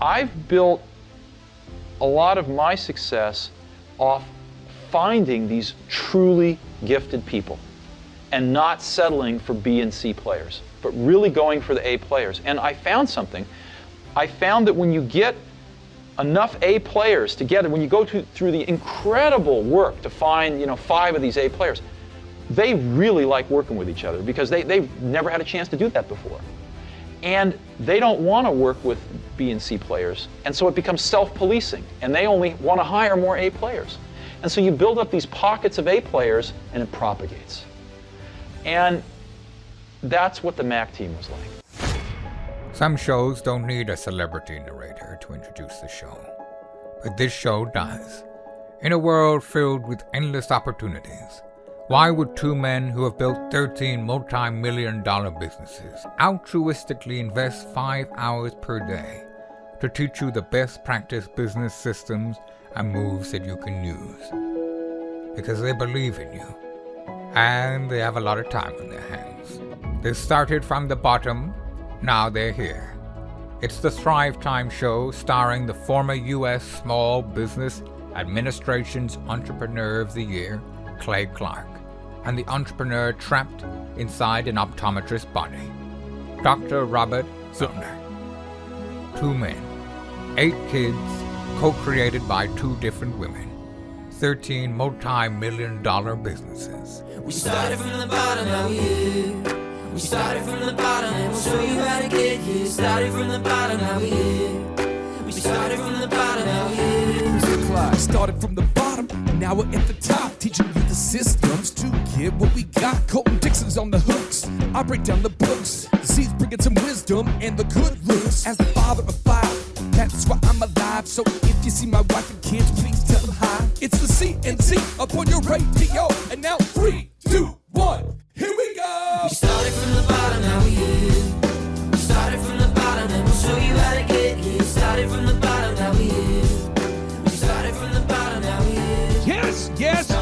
I've built a lot of my success off finding these truly gifted people and not settling for B and C players, but really going for the A players. And I found something. I found that when you get enough A players together, when you go through the incredible work to find 5 of these A players, they really like working with each other because they've never had a chance to do that before. And they don't want to work with B and C players, and so it becomes self-policing, and they only want to hire more A players. And so you build up these pockets of A players, and it propagates. And that's what the Mac team was like. Some shows don't need a celebrity narrator to introduce the show, but this show does. In a world filled with endless opportunities, why would 2 men who have built 13 multi-million-dollar businesses altruistically invest 5 hours per day to teach you the best practice business systems and moves that you can use? Because they believe in you, and they have a lot of time on their hands. They started from the bottom, now they're here. It's the Thrive Time Show, starring the former U.S. Small Business Administration's Entrepreneur of the Year, Clay Clark, and the entrepreneur trapped inside an optometrist's body, Dr. Robert Zillner. 2 men, 8 kids, co-created by 2 different women, 13 multi-million-dollar businesses. We started from the bottom, now we're here. We started from the bottom, and we'll show you how to get here. Started from the bottom, now we're here. We started from the bottom, now we're here. Started from the bottom, now we're at the top, teaching you the systems to get what we got. Colton Dixon's on the hooks, I break down the books. C's bringing some wisdom and the good looks. As the father of 5, that's why I'm alive. So if you see my wife and kids, please tell them hi. It's the CNC up on your radio, and now 3, 2, 1, here we go. We started from the bottom, now we're here. We started from the bottom, and we'll show you how to get here. Started from the bottom, now we're here.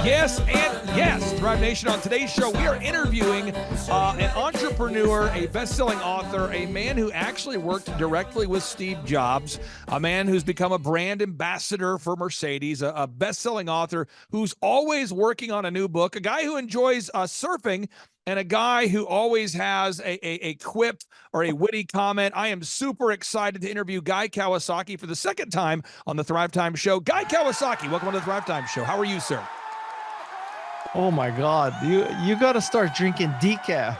Yes, and yes. Thrive Nation, on today's show, we are interviewing an entrepreneur, a best-selling author, a man who actually worked directly with Steve Jobs, a man who's become a brand ambassador for Mercedes, a best-selling author who's always working on a new book, a guy who enjoys surfing, and a guy who always has a quip or a witty comment. I am super excited to interview Guy Kawasaki for the second time on the Thrive Time Show. Guy Kawasaki, welcome to the Thrive Time Show. How are you, sir? Oh my God, you got to start drinking decaf.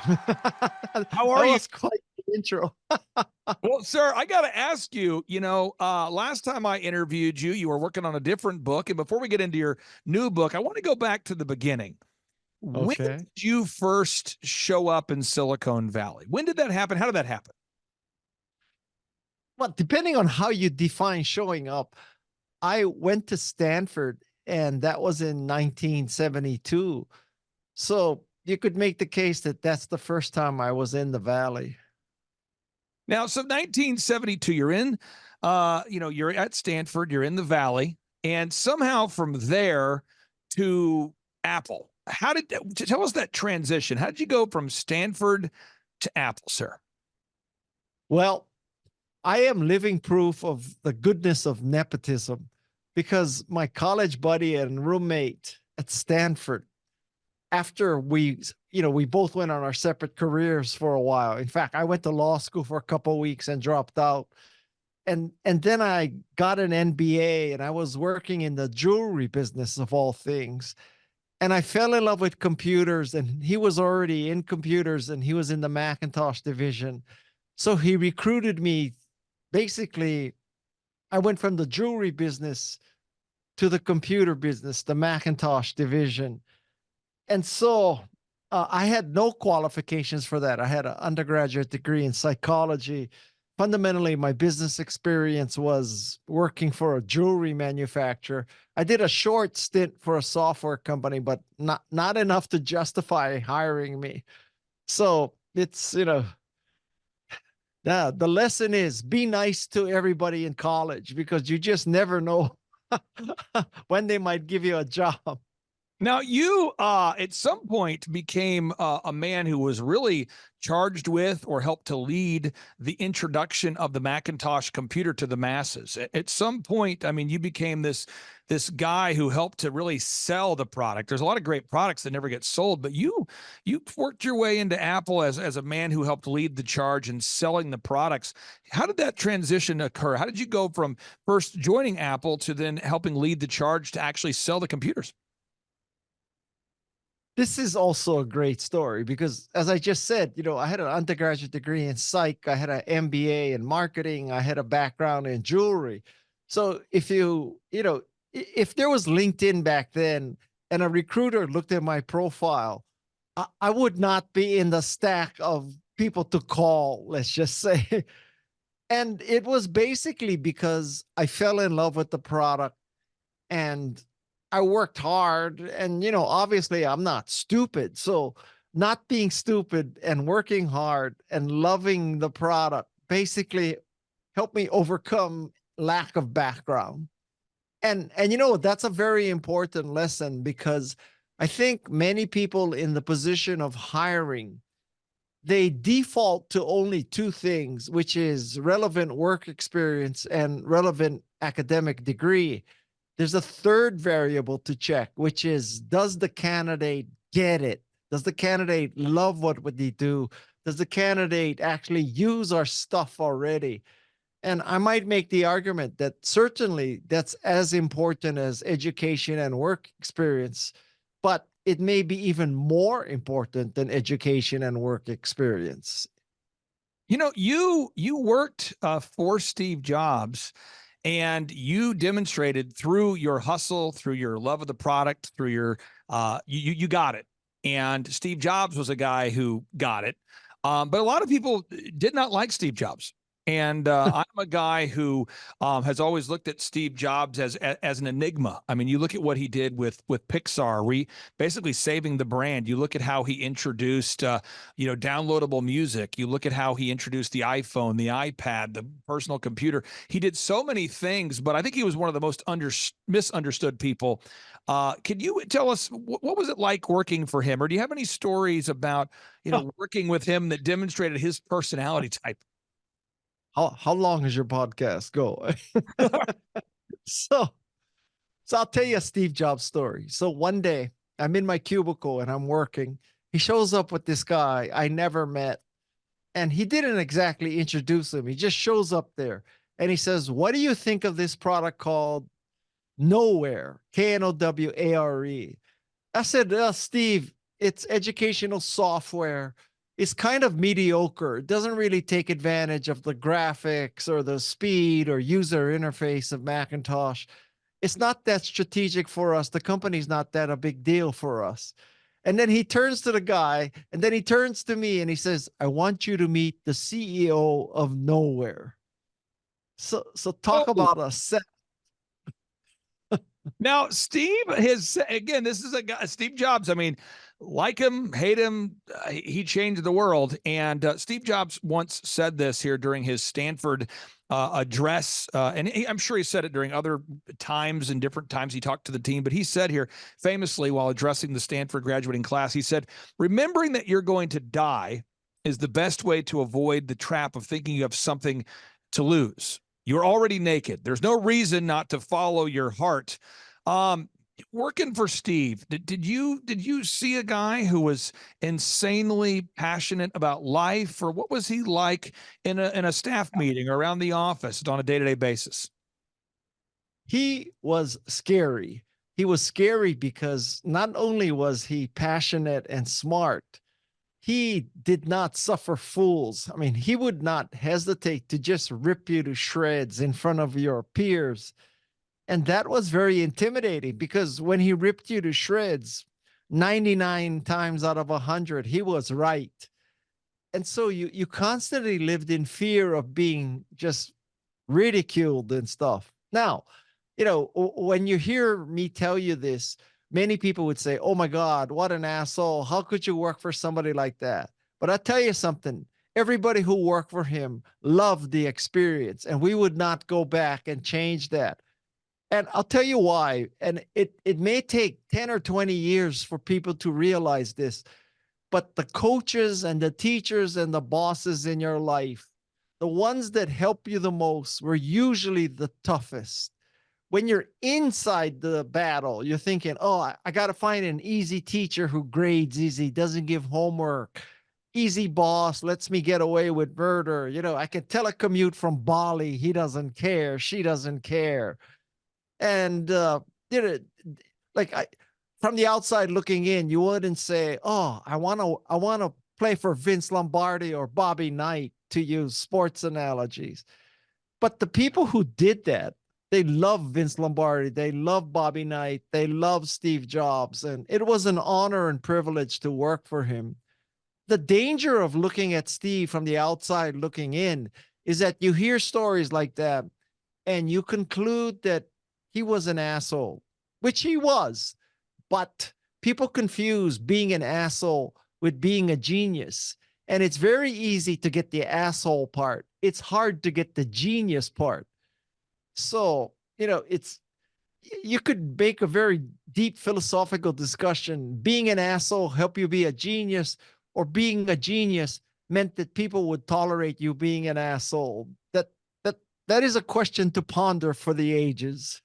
How are you? That was quite the intro. Well, sir, I got to ask you, last time I interviewed you, you were working on a different book. And before we get into your new book, I want to go back to the beginning. Okay. When did you first show up in Silicon Valley? When did that happen? How did that happen? Well, depending on how you define showing up, I went to Stanford, and that was in 1972. So you could make the case that that's the first time I was in the Valley. Now, so 1972, you're in, you're at Stanford, you're in the Valley, and somehow from there to Apple. Tell us that transition. How did you go from Stanford to Apple, sir? Well, I am living proof of the goodness of nepotism, because my college buddy and roommate at Stanford, after we both went on our separate careers for a while. In fact, I went to law school for a couple of weeks and dropped out. And then I got an MBA, and I was working in the jewelry business of all things. And I fell in love with computers, and he was already in computers, and he was in the Macintosh division. So he recruited me. Basically, I went from the jewelry business to the computer business, the Macintosh division. And so I had no qualifications for that. I had an undergraduate degree in psychology. Fundamentally, my business experience was working for a jewelry manufacturer. I did a short stint for a software company, but not enough to justify hiring me. So it's, the lesson is be nice to everybody in college, because you just never know when they might give you a job. Now, you at some point became a man who was really charged with or helped to lead the introduction of the Macintosh computer to the masses. At some point, I mean, you became this guy who helped to really sell the product. There's a lot of great products that never get sold, but you worked your way into Apple as a man who helped lead the charge in selling the products. How did that transition occur? How did you go from first joining Apple to then helping lead the charge to actually sell the computers? This is also a great story because, as I just said, I had an undergraduate degree in psych, I had an MBA in marketing, I had a background in jewelry. So if if there was LinkedIn back then and a recruiter looked at my profile, I would not be in the stack of people to call, let's just say. And it was basically because I fell in love with the product and I worked hard, and obviously I'm not stupid. So not being stupid and working hard and loving the product basically helped me overcome lack of background. And that's a very important lesson because I think many people in the position of hiring, they default to only two things, which is relevant work experience and relevant academic degree. There's a third variable to check, which is, does the candidate get it? Does the candidate love what would they do? Does the candidate actually use our stuff already? And I might make the argument that certainly that's as important as education and work experience, but it may be even more important than education and work experience. You worked for Steve Jobs, and you demonstrated through your hustle, through your love of the product, through your you got it. And Steve Jobs was a guy who got it. But a lot of people did not like Steve Jobs. And I'm a guy who has always looked at Steve Jobs as an enigma. I mean, you look at what he did with Pixar, basically saving the brand. You look at how he introduced, downloadable music. You look at how he introduced the iPhone, the iPad, the personal computer. He did so many things, but I think he was one of the most misunderstood people. Can you tell us what was it like working for him, or do you have any stories about working with him that demonstrated his personality type? How long is your podcast go? So I'll tell you a Steve Jobs story. So one day I'm in my cubicle and I'm working. He shows up with this guy I never met, and he didn't exactly introduce him. He just shows up there and he says, "What do you think of this product called Knoware? Knoware." I said, "Steve, it's educational software. It's kind of mediocre. It doesn't really take advantage of the graphics or the speed or user interface of Macintosh. It's not that strategic for us. The company's not that a big deal for us." And then he turns to the guy, and then he turns to me and he says, "I want you to meet the CEO of Knoware." So talk about a set. Now, Steve, this is a guy, Steve Jobs. I mean, like him, hate him, he changed the world. And Steve Jobs once said this here during his Stanford address. I'm sure he said it during other times and different times he talked to the team. But he said here famously while addressing the Stanford graduating class, he said, "Remembering that you're going to die is the best way to avoid the trap of thinking you have something to lose. You're already naked. There's no reason not to follow your heart." Working for Steve, did you see a guy who was insanely passionate about life, or what was he like in a staff meeting or around the office on a day-to-day basis? He was scary. He was scary because not only was he passionate and smart, he did not suffer fools. I mean, he would not hesitate to just rip you to shreds in front of your peers. And that was very intimidating because when he ripped you to shreds, 99 times out of 100, he was right. And so you constantly lived in fear of being just ridiculed and stuff. Now, when you hear me tell you this, many people would say, "Oh my God, what an asshole. How could you work for somebody like that?" But I'll tell you something. Everybody who worked for him loved the experience, and we would not go back and change that. And I'll tell you why. And it may take 10 or 20 years for people to realize this. but the coaches and the teachers and the bosses in your life, the ones that help you the most, were usually the toughest. When you're inside the battle, you're thinking, oh, I got to find an easy teacher who grades easy, doesn't give homework. Easy boss lets me get away with murder. You know, I can telecommute from Bali. He doesn't care. She doesn't care. And, you know, like from the outside looking in, you wouldn't say, oh, I want to play for Vince Lombardi or Bobby Knight, to use sports analogies. But the people who did that, they love Vince Lombardi. They love Bobby Knight. They love Steve Jobs. And it was an honor and privilege to work for him. The danger of looking at Steve from the outside looking in is that you hear stories like that and you conclude that he was an asshole, which he was. But people confuse being an asshole with being a genius. And it's very easy to get the asshole part. It's hard to get the genius part. So, you know, you could make a very deep philosophical discussion. Being an asshole help you be a genius, or being a genius meant that people would tolerate you being an asshole. That is a question to ponder for the ages.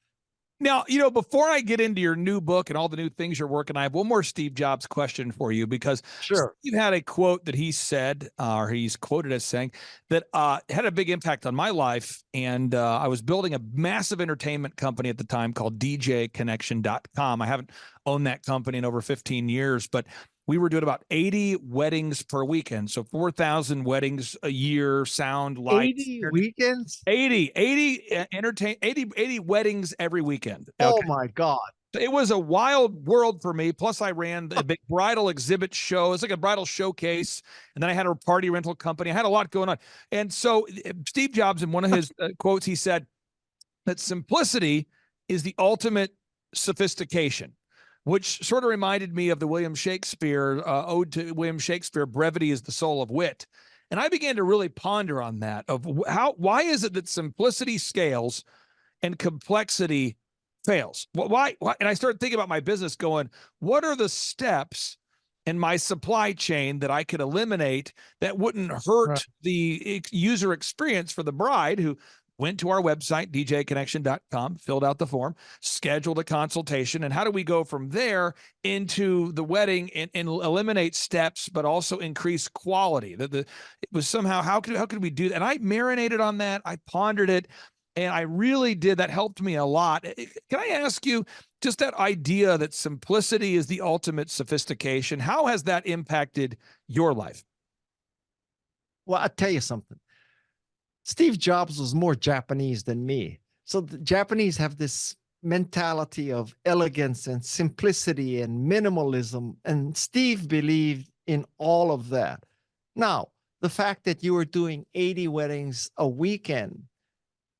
Now, you know, before I get into your new book and all the new things you're working, I have one more Steve Jobs question for you, because Sure. Steve had a quote that he said, or he's quoted as saying, that had a big impact on my life. And I was building a massive entertainment company at the time called DJconnection.com. I haven't owned that company in over 15 years, but we were doing about 80 weddings per weekend. So 4,000 weddings a year, sound, lights. 80 weekends? 80 weddings every weekend. Oh Okay. my God. It was a wild world for me. Plus, I ran a big bridal exhibit show. It's like a bridal showcase. And then I had a party rental company. I had a lot going on. And so Steve Jobs, in one of his quotes, he said that simplicity is the ultimate sophistication, which sort of reminded me of the William Shakespeare ode to William Shakespeare, brevity is the soul of wit. And I began to really ponder on that, of why is it that simplicity scales and complexity fails? Why? And I started thinking about my business going, what are the steps in my supply chain that I could eliminate that wouldn't hurt the user experience for the bride who went to our website, djconnection.com, filled out the form, scheduled a consultation, and how do we go from there into the wedding and eliminate steps, but also increase quality? It was somehow, how could we do that? And I marinated on that. I pondered it, and I really did. That helped me a lot. Can I ask you, just that idea that simplicity is the ultimate sophistication, how has that impacted your life? Well, I'll tell you something. Steve Jobs was more Japanese than me. So the Japanese have this mentality of elegance and simplicity and minimalism. And Steve believed in all of that. Now, the fact that you were doing 80 weddings a weekend,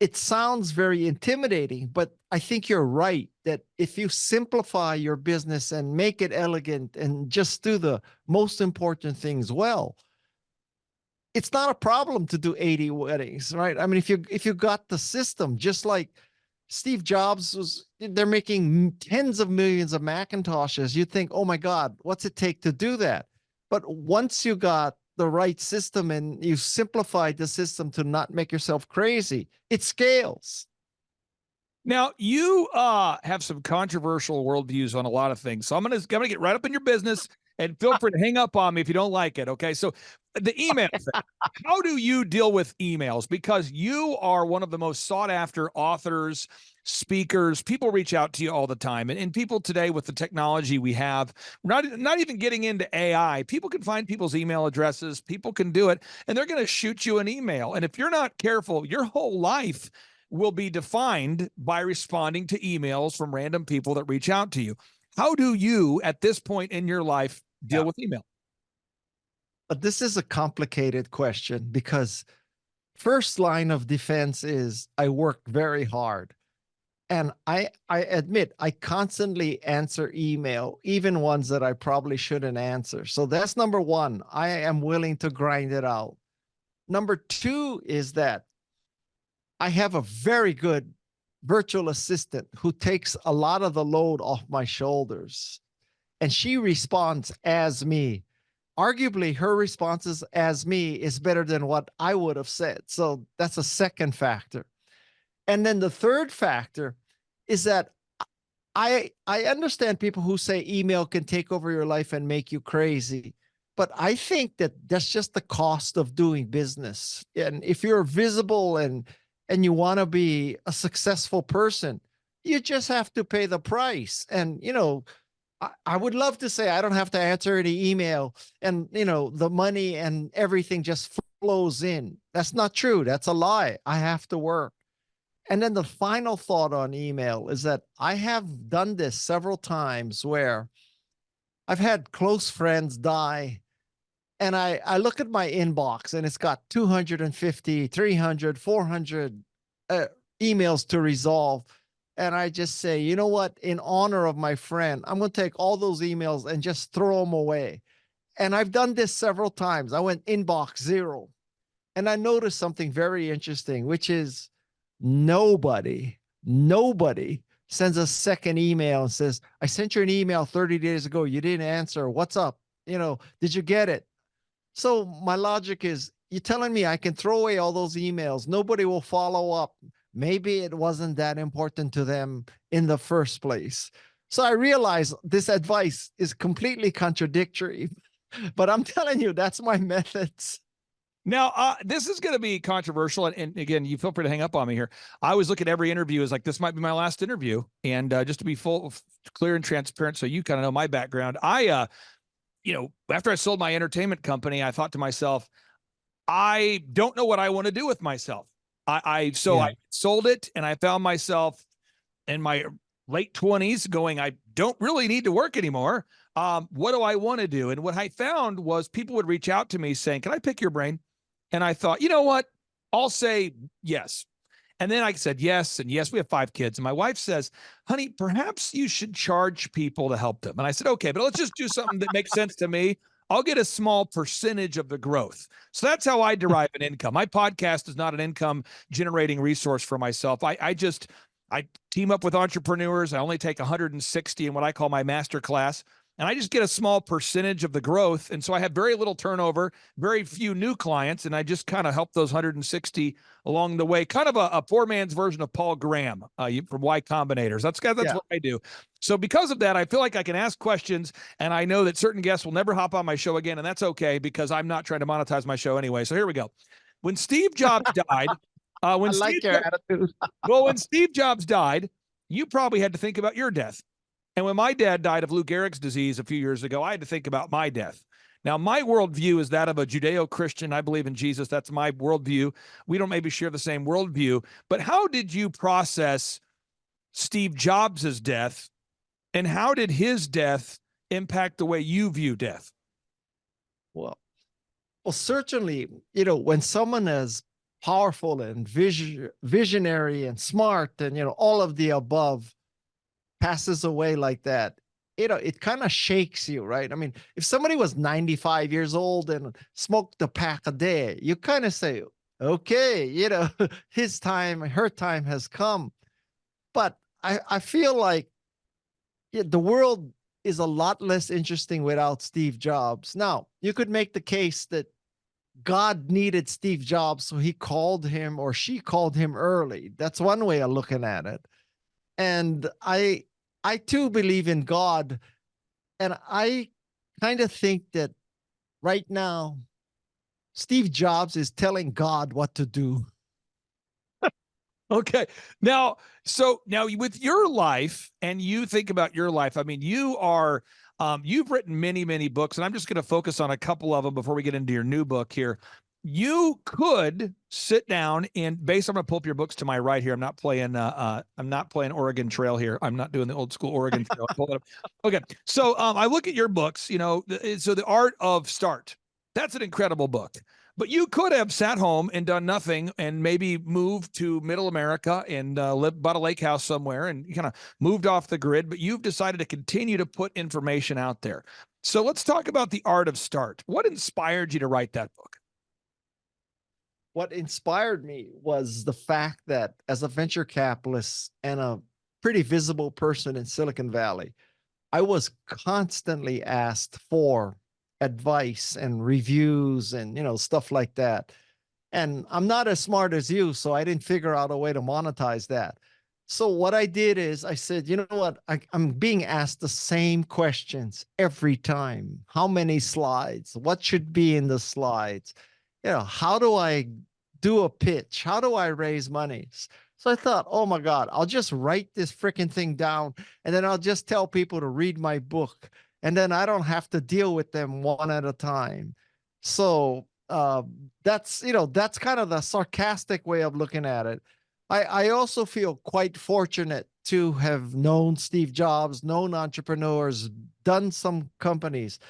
it sounds very intimidating, but I think you're right that if you simplify your business and make it elegant and just do the most important things well, it's not a problem to do 80 weddings, right? I mean, if you got the system, just like Steve Jobs they're making tens of millions of Macintoshes. You think, oh my God, what's it take to do that? But once you got the right system and you simplified the system to not make yourself crazy, it scales. Now, you have some controversial worldviews on a lot of things. So I'm gonna get right up in your business, and feel free to hang up on me if you don't like it. Okay. So the email thing, how do you deal with emails? Because you are one of the most sought after authors, speakers. People reach out to you all the time. And people today, with the technology we have, not even getting into AI, people can find people's email addresses. People can do it, and they're going to shoot you an email. And if you're not careful, your whole life will be defined by responding to emails from random people that reach out to you. How do you, at this point in your life, deal with email? But this is a complicated question, because first line of defense is I work very hard. And I admit I constantly answer email, even ones that I probably shouldn't answer. So that's number one. I am willing to grind it out. Number two is that I have a very good virtual assistant who takes a lot of the load off my shoulders. And she responds as me. arguably her responses as me is better than what I would have said. So that's a second factor. And then the third factor is that I understand people who say email can take over your life and make you crazy. But I think that that's just the cost of doing business. And if you're visible and you want to be a successful person, you just have to pay the price. And I would love to say I don't have to answer any email and the money and everything just flows in. That's not true. That's a lie. I have to work. And then the final thought on email is that I have done this several times where I've had close friends die, and I look at my inbox and it's got 250, 300, 400 emails to resolve. And I just say, you know what, in honor of my friend, I'm going to take all those emails and just throw them away. And I've done this several times. I went inbox 0. And I noticed something very interesting, which is nobody sends a second email and says, I sent you an email 30 days ago. You didn't answer. What's up? Did you get it? So my logic is, you're telling me I can throw away all those emails. Nobody will follow up. Maybe it wasn't that important to them in the first place. So I realize this advice is completely contradictory, but I'm telling you, that's my methods. Now, this is going to be controversial. And again, you feel free to hang up on me here. I always look at every interview as like, this might be my last interview. And just to be clear and transparent, so you kind of know my background. After I sold my entertainment company, I thought to myself, I don't know what I want to do with myself. I sold it, and I found myself in my late 20s going, I don't really need to work anymore. What do I want to do? And what I found was people would reach out to me saying, can I pick your brain? And I thought, you know what? I'll say yes. And then I said yes and yes. We have 5 kids. And my wife says, honey, perhaps you should charge people to help them. And I said, okay, but let's just do something that makes sense to me. I'll get a small percentage of the growth. So that's how I derive an income. My podcast is not an income generating resource for myself. I team up with entrepreneurs. I only take 160 in what I call my master class. And I just get a small percentage of the growth. And so I have very little turnover, very few new clients. And I just kind of help those 160 along the way. Kind of a poor man's version of Paul Graham from Y Combinators. That's what I do. So because of that, I feel like I can ask questions. And I know that certain guests will never hop on my show again. And that's okay, because I'm not trying to monetize my show anyway. So here we go. When Steve Jobs died, when Steve Jobs died, you probably had to think about your death. And when my dad died of Lou Gehrig's disease a few years ago, I had to think about my death. Now, my worldview is that of a Judeo-Christian. I believe in Jesus. That's my worldview. We don't maybe share the same worldview. But how did you process Steve Jobs' death, and how did his death impact the way you view death? Well, certainly, when someone is powerful and visionary and smart and, all of the above passes away like that, it kind of shakes you, right? I mean, if somebody was 95 years old and smoked a pack a day, you kind of say, okay, his time, her time has come. But I feel like the world is a lot less interesting without Steve Jobs. Now, you could make the case that God needed Steve Jobs, so he called him, or she called him early. That's one way of looking at it. And I too believe in God. And I kind of think that right now, Steve Jobs is telling God what to do. Okay. Now with your life, and you think about your life, I mean, you are, you've written many, many books, and I'm just going to focus on a couple of them before we get into your new book here. You could sit down and I'm going to pull up your books to my right here. I'm not playing Oregon Trail here. I'm not doing the old school Oregon Trail. Pull it up. Okay. So I look at your books, so The Art of Start, that's an incredible book. But you could have sat home and done nothing and maybe moved to middle America and bought a lake house somewhere and kind of moved off the grid. But you've decided to continue to put information out there. So let's talk about The Art of Start. What inspired you to write that book? What inspired me was the fact that as a venture capitalist and a pretty visible person in Silicon Valley, I was constantly asked for advice and reviews and, stuff like that. And I'm not as smart as you, so I didn't figure out a way to monetize that. So what I did is I said, you know what? I'm being asked the same questions every time. How many slides? What should be in the slides? How do I do a pitch? How do I raise money? So I thought, oh my God, I'll just write this freaking thing down and then I'll just tell people to read my book. And then I don't have to deal with them one at a time. So that's kind of the sarcastic way of looking at it. I also feel quite fortunate to have known Steve Jobs, known entrepreneurs, done some companies.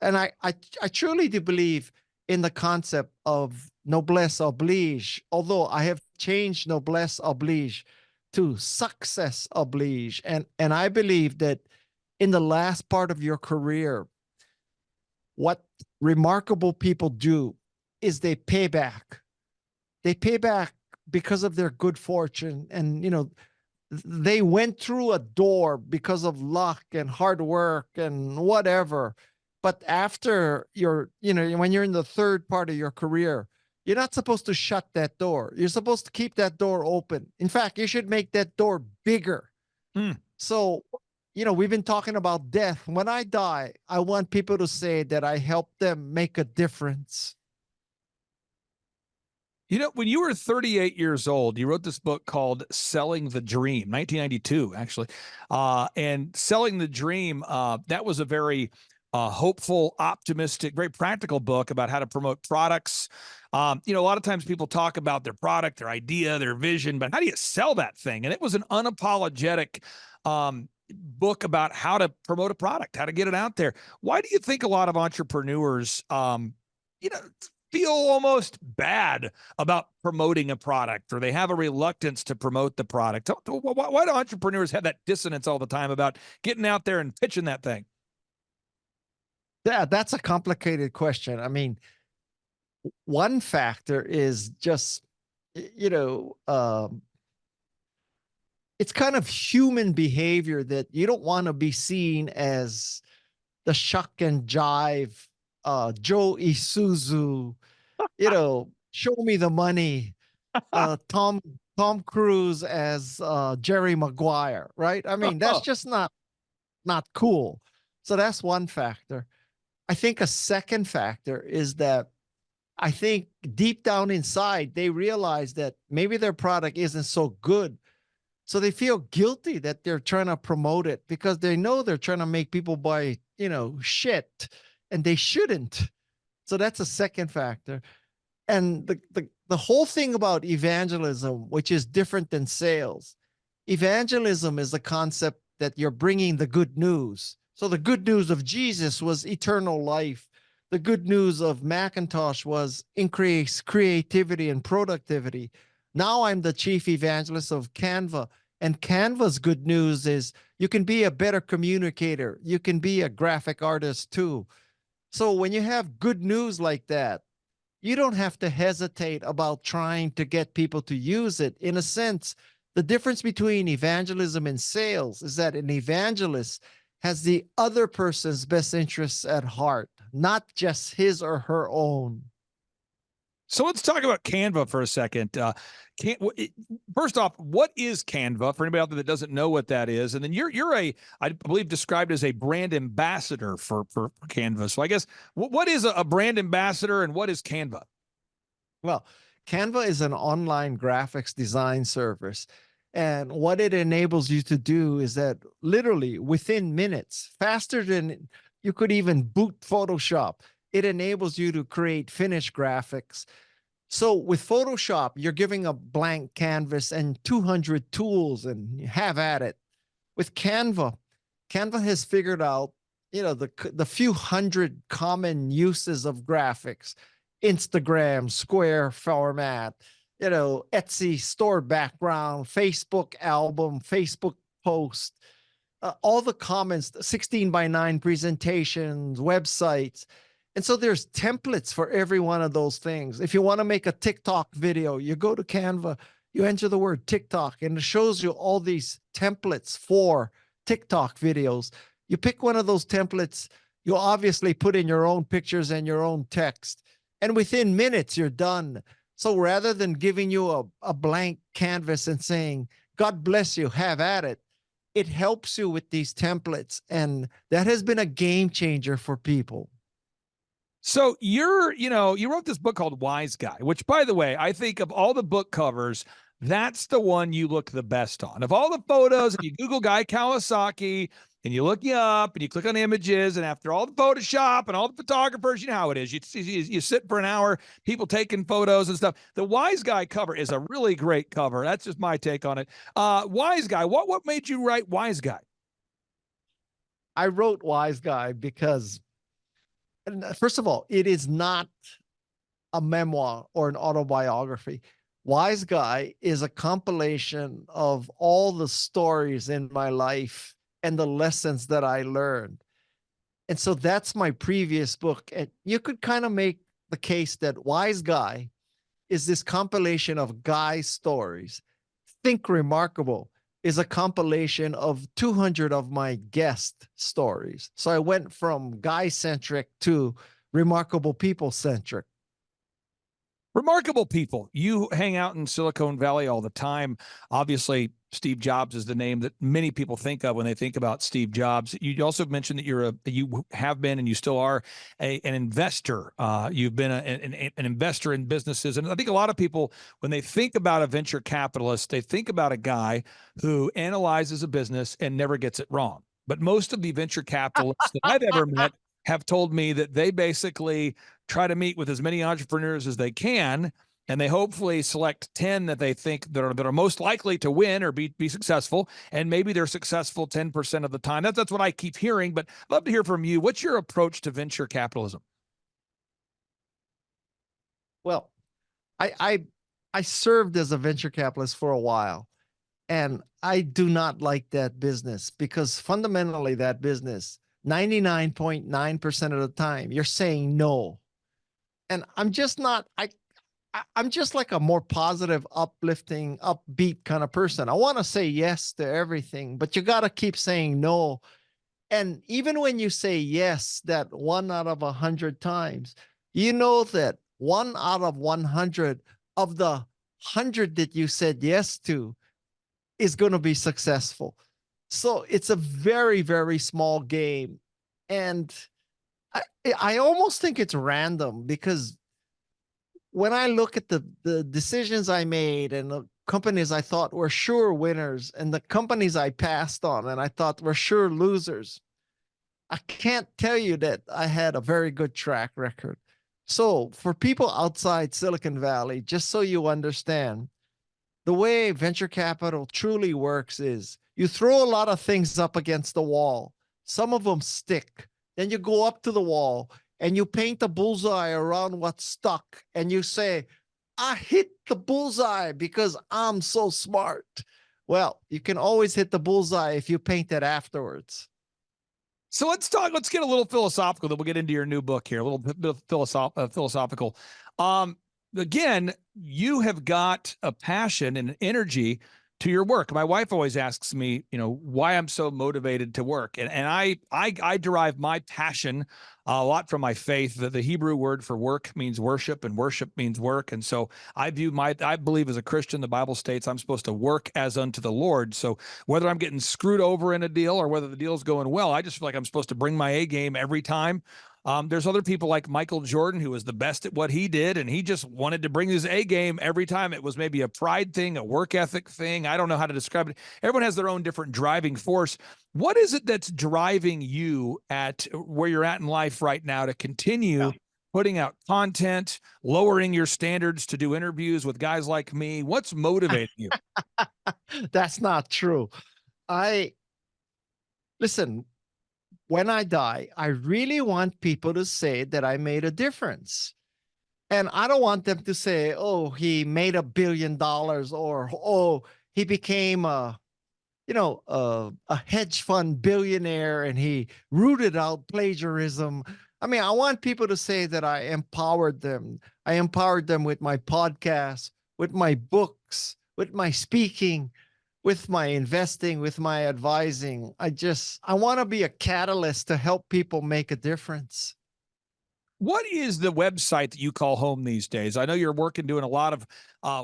And I truly do believe in the concept of noblesse oblige, although I have changed noblesse oblige to success oblige. And I believe that in the last part of your career, what remarkable people do is they pay back. They pay back because of their good fortune. And, they went through a door because of luck and hard work and whatever. But after when you're in the third part of your career, you're not supposed to shut that door. You're supposed to keep that door open. In fact, you should make that door bigger. So, we've been talking about death. When I die, I want people to say that I helped them make a difference. When you were 38 years old, you wrote this book called Selling the Dream, 1992, actually. And Selling the Dream, that was a very hopeful, optimistic, very practical book about how to promote products. A lot of times people talk about their product, their idea, their vision, but how do you sell that thing? And it was an unapologetic book about how to promote a product, how to get it out there. Why do you think a lot of entrepreneurs, feel almost bad about promoting a product, or they have a reluctance to promote the product? Why do entrepreneurs have that dissonance all the time about getting out there and pitching that thing? Yeah, that's a complicated question. I mean, one factor is just, it's kind of human behavior that you don't want to be seen as the shuck and jive, Joe Isuzu, show me the money, Tom Cruise as Jerry Maguire, right? I mean, that's just not cool. So that's one factor. I think a second factor is that I think deep down inside, they realize that maybe their product isn't so good. So they feel guilty that they're trying to promote it because they know they're trying to make people buy, shit, and they shouldn't. So that's a second factor. And the whole thing about evangelism, which is different than sales, evangelism is the concept that you're bringing the good news. So the good news of Jesus was eternal life. The good news of Macintosh was increased creativity and productivity. Now I'm the chief evangelist of Canva. And Canva's good news is you can be a better communicator. You can be a graphic artist too. So when you have good news like that, you don't have to hesitate about trying to get people to use it. In a sense, the difference between evangelism and sales is that an evangelist has the other person's best interests at heart, not just his or her own. So let's talk about Canva for a second. First off, what is Canva for anybody out there that doesn't know what that is? And then you're I believe described as a brand ambassador for Canva. So I guess what is a brand ambassador and what is Canva? Well, Canva is an online graphics design service. And what it enables you to do is that literally within minutes, faster than you could even boot Photoshop, it enables you to create finished graphics. So with Photoshop, you're giving a blank canvas and 200 tools and you have at it. With Canva, Canva has figured out, the few hundred common uses of graphics, Instagram, square format, Etsy store background, Facebook album, Facebook post, all the comments, 16:9 presentations, websites. And so there's templates for every one of those things. If you want to make a TikTok video, you go to Canva, you enter the word TikTok, and it shows you all these templates for TikTok videos. You pick one of those templates, You obviously put in your own pictures and your own text, and within minutes you're done. So rather than giving you a blank canvas and saying, God bless you, have at it, it helps you with these templates. And that has been a game changer for people. So you wrote this book called Wise Guy, which, by the way, I think of all the book covers, that's the one you look the best on. Of all the photos, and you Google Guy Kawasaki, and you look you up, and you click on images, and after all the Photoshop and all the photographers, you know how it is. You sit for an hour, people taking photos and stuff. The Wise Guy cover is a really great cover. That's just my take on it. Wise Guy, what made you write Wise Guy? I wrote Wise Guy because, first of all, it is not a memoir or an autobiography. Wise Guy is a compilation of all the stories in my life and the lessons that I learned. And so that's my previous book. And you could kind of make the case that Wise Guy is this compilation of Guy stories. Think Remarkable is a compilation of 200 of my guest stories. So I went from guy-centric to remarkable people-centric. Remarkable people. You hang out in Silicon Valley all the time. Obviously, Steve Jobs is the name that many people think of when they think about Steve Jobs. You also mentioned that you have been and you still are an investor. You've been an investor in businesses. And I think a lot of people, when they think about a venture capitalist, they think about a guy who analyzes a business and never gets it wrong. But most of the venture capitalists that I've ever met have told me that they basically try to meet with as many entrepreneurs as they can, and they hopefully select 10 that they think that are most likely to win or be successful, and maybe they're successful 10% of the time. That's what I keep hearing, but I'd love to hear from you. What's your approach to venture capitalism? Well, I served as a venture capitalist for a while, and I do not like that business because fundamentally that business, 99.9% of the time, you're saying no. And I'm just not, I'm just like a more positive, uplifting, upbeat kind of person. I want to say yes to everything, but you got to keep saying no. And even when you say yes, that 1 out of 100 times, you know that 1 out of 100 of the 100 that you said yes to is going to be successful. So it's a very, very small game. And I almost think it's random because when I look at the decisions I made and the companies I thought were sure winners and the companies I passed on and I thought were sure losers, I can't tell you that I had a very good track record. So for people outside Silicon Valley, just so you understand, the way venture capital truly works is you throw a lot of things up against the wall. Some of them stick. Then you go up to the wall and you paint a bullseye around what's stuck. And you say, I hit the bullseye because I'm so smart. Well, you can always hit the bullseye if you paint it afterwards. So let's get a little philosophical, then we'll get into your new book here, a little bit of philosophical. Again, you have got a passion and energy to your work. My wife always asks me, why I'm so motivated to work. And I derive my passion a lot from my faith. The Hebrew word for work means worship, and worship means work. And so I believe as a Christian, the Bible states I'm supposed to work as unto the Lord. So whether I'm getting screwed over in a deal or whether the deal's going well, I just feel like I'm supposed to bring my A game every time. There's other people like Michael Jordan, who was the best at what he did, and he just wanted to bring his A game every time. It was maybe a pride thing, a work ethic thing. I don't know how to describe it. Everyone has their own different driving force. What is it that's driving you at where you're at in life right now to continue putting out content, lowering your standards to do interviews with guys like me? What's motivating you? That's not true. Listen, when I die, I really want people to say that I made a difference. And I don't want them to say, oh, he made $1 billion, or, oh, he became a hedge fund billionaire and he rooted out plagiarism. I mean, I want people to say that I empowered them. I empowered them with my podcast, with my books, with my speaking, with my investing, with my advising. I want to be a catalyst to help people make a difference. What is the website that you call home these days? I know you're working, doing a lot of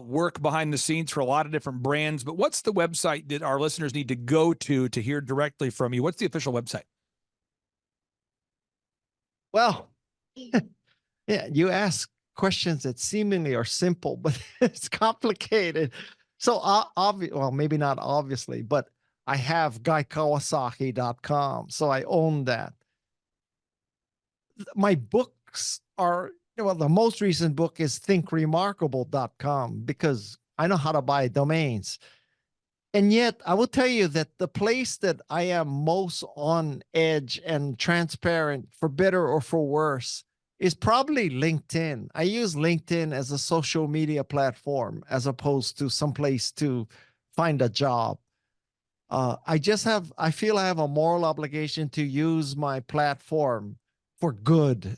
work behind the scenes for a lot of different brands, but what's the website that our listeners need to go to hear directly from you? What's the official website? Well, yeah, you ask questions that seemingly are simple, but it's complicated. So, well, maybe not obviously, but I have guykawasaki.com, so I own that. My books are, well, the most recent book is thinkremarkable.com because I know how to buy domains. And yet, I will tell you that the place that I am most on edge and transparent, for better or for worse, is probably LinkedIn. I use LinkedIn as a social media platform as opposed to someplace to find a job. I feel I have a moral obligation to use my platform for good.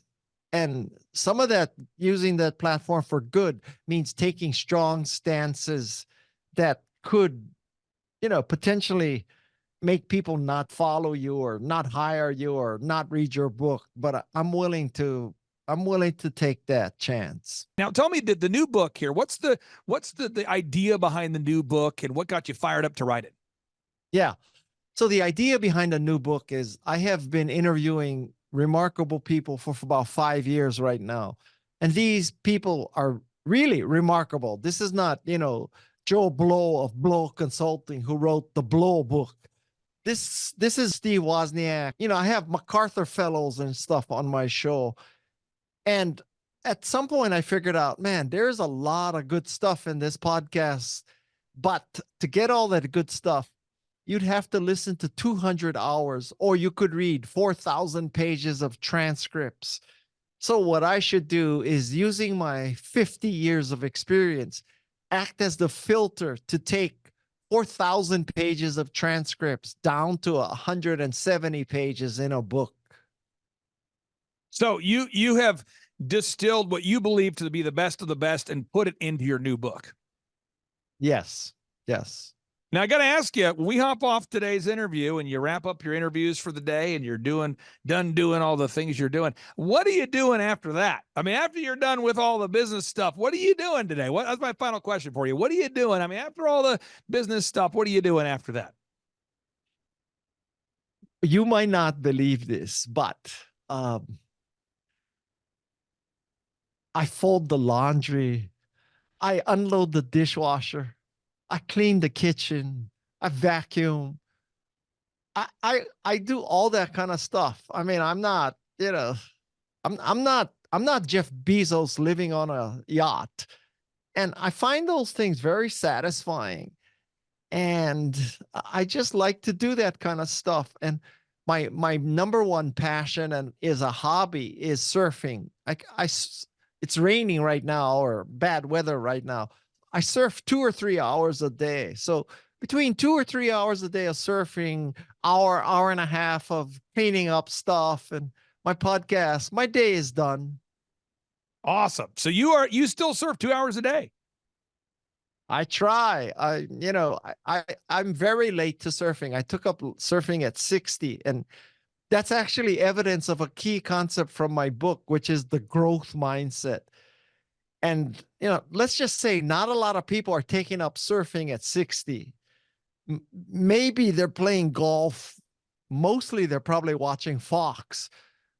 And some of that, using that platform for good, means taking strong stances that could, potentially make people not follow you or not hire you or not read your book. But I'm willing to take that chance. Now, tell me the new book here. What's the idea behind the new book, and what got you fired up to write it? Yeah. So the idea behind the new book is I have been interviewing remarkable people for about 5 years right now. And these people are really remarkable. This is not, Joe Blow of Blow Consulting who wrote the Blow book. This is Steve Wozniak. I have MacArthur Fellows and stuff on my show. And at some point I figured out, man, there's a lot of good stuff in this podcast. But to get all that good stuff, you'd have to listen to 200 hours, or you could read 4,000 pages of transcripts. So what I should do is, using my 50 years of experience, act as the filter to take 4,000 pages of transcripts down to 170 pages in a book. So you have distilled what you believe to be the best of the best and put it into your new book. Yes. Now, I got to ask you, when we hop off today's interview and you wrap up your interviews for the day and you're done doing all the things you're doing, what are you doing after that? I mean, after you're done with all the business stuff, what are you doing today? That's my final question for you. What are you doing? I mean, after all the business stuff, what are you doing after that? You might not believe this, but I fold the laundry. I unload the dishwasher. I clean the kitchen. I vacuum. I do all that kind of stuff. I mean, I'm not Jeff Bezos living on a yacht. And I find those things very satisfying. And I just like to do that kind of stuff. And my number one passion and is a hobby is surfing. It's raining right now, or bad weather right now. I surf 2 or 3 hours a day. So between 2 or 3 hours a day of surfing, hour and a half of cleaning up stuff, and my podcast, my day is done. Awesome. So you still surf 2 hours a day? I try. I'm very late to surfing. I took up surfing at 60, and that's actually evidence of a key concept from my book, which is the growth mindset. And, let's just say not a lot of people are taking up surfing at 60. Maybe they're playing golf. Mostly they're probably watching Fox.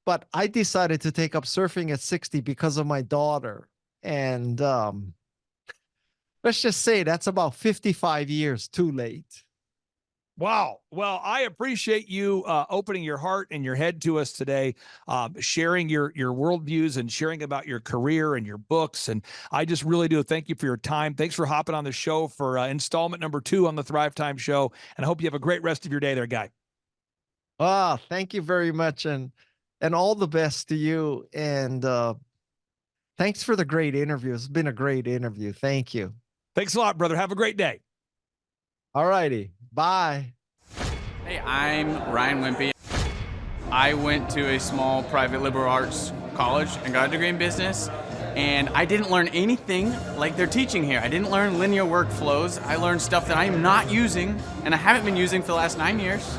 But I decided to take up surfing at 60 because of my daughter. And let's just say that's about 55 years too late. Wow. Well, I appreciate you opening your heart and your head to us today, sharing your worldviews and sharing about your career and your books. And I just really do thank you for your time. Thanks for hopping on the show for installment number 2 on the Thrive Time Show. And I hope you have a great rest of your day there, Guy. Thank you very much. And all the best to you. And thanks for the great interview. It's been a great interview. Thank you. Thanks a lot, brother. Have a great day. All righty. Bye. Hey, I'm Ryan Wimpy. I went to a small private liberal arts college and got a degree in business. And I didn't learn anything like they're teaching here. I didn't learn linear workflows. I learned stuff that I am not using, and I haven't been using for the last 9 years.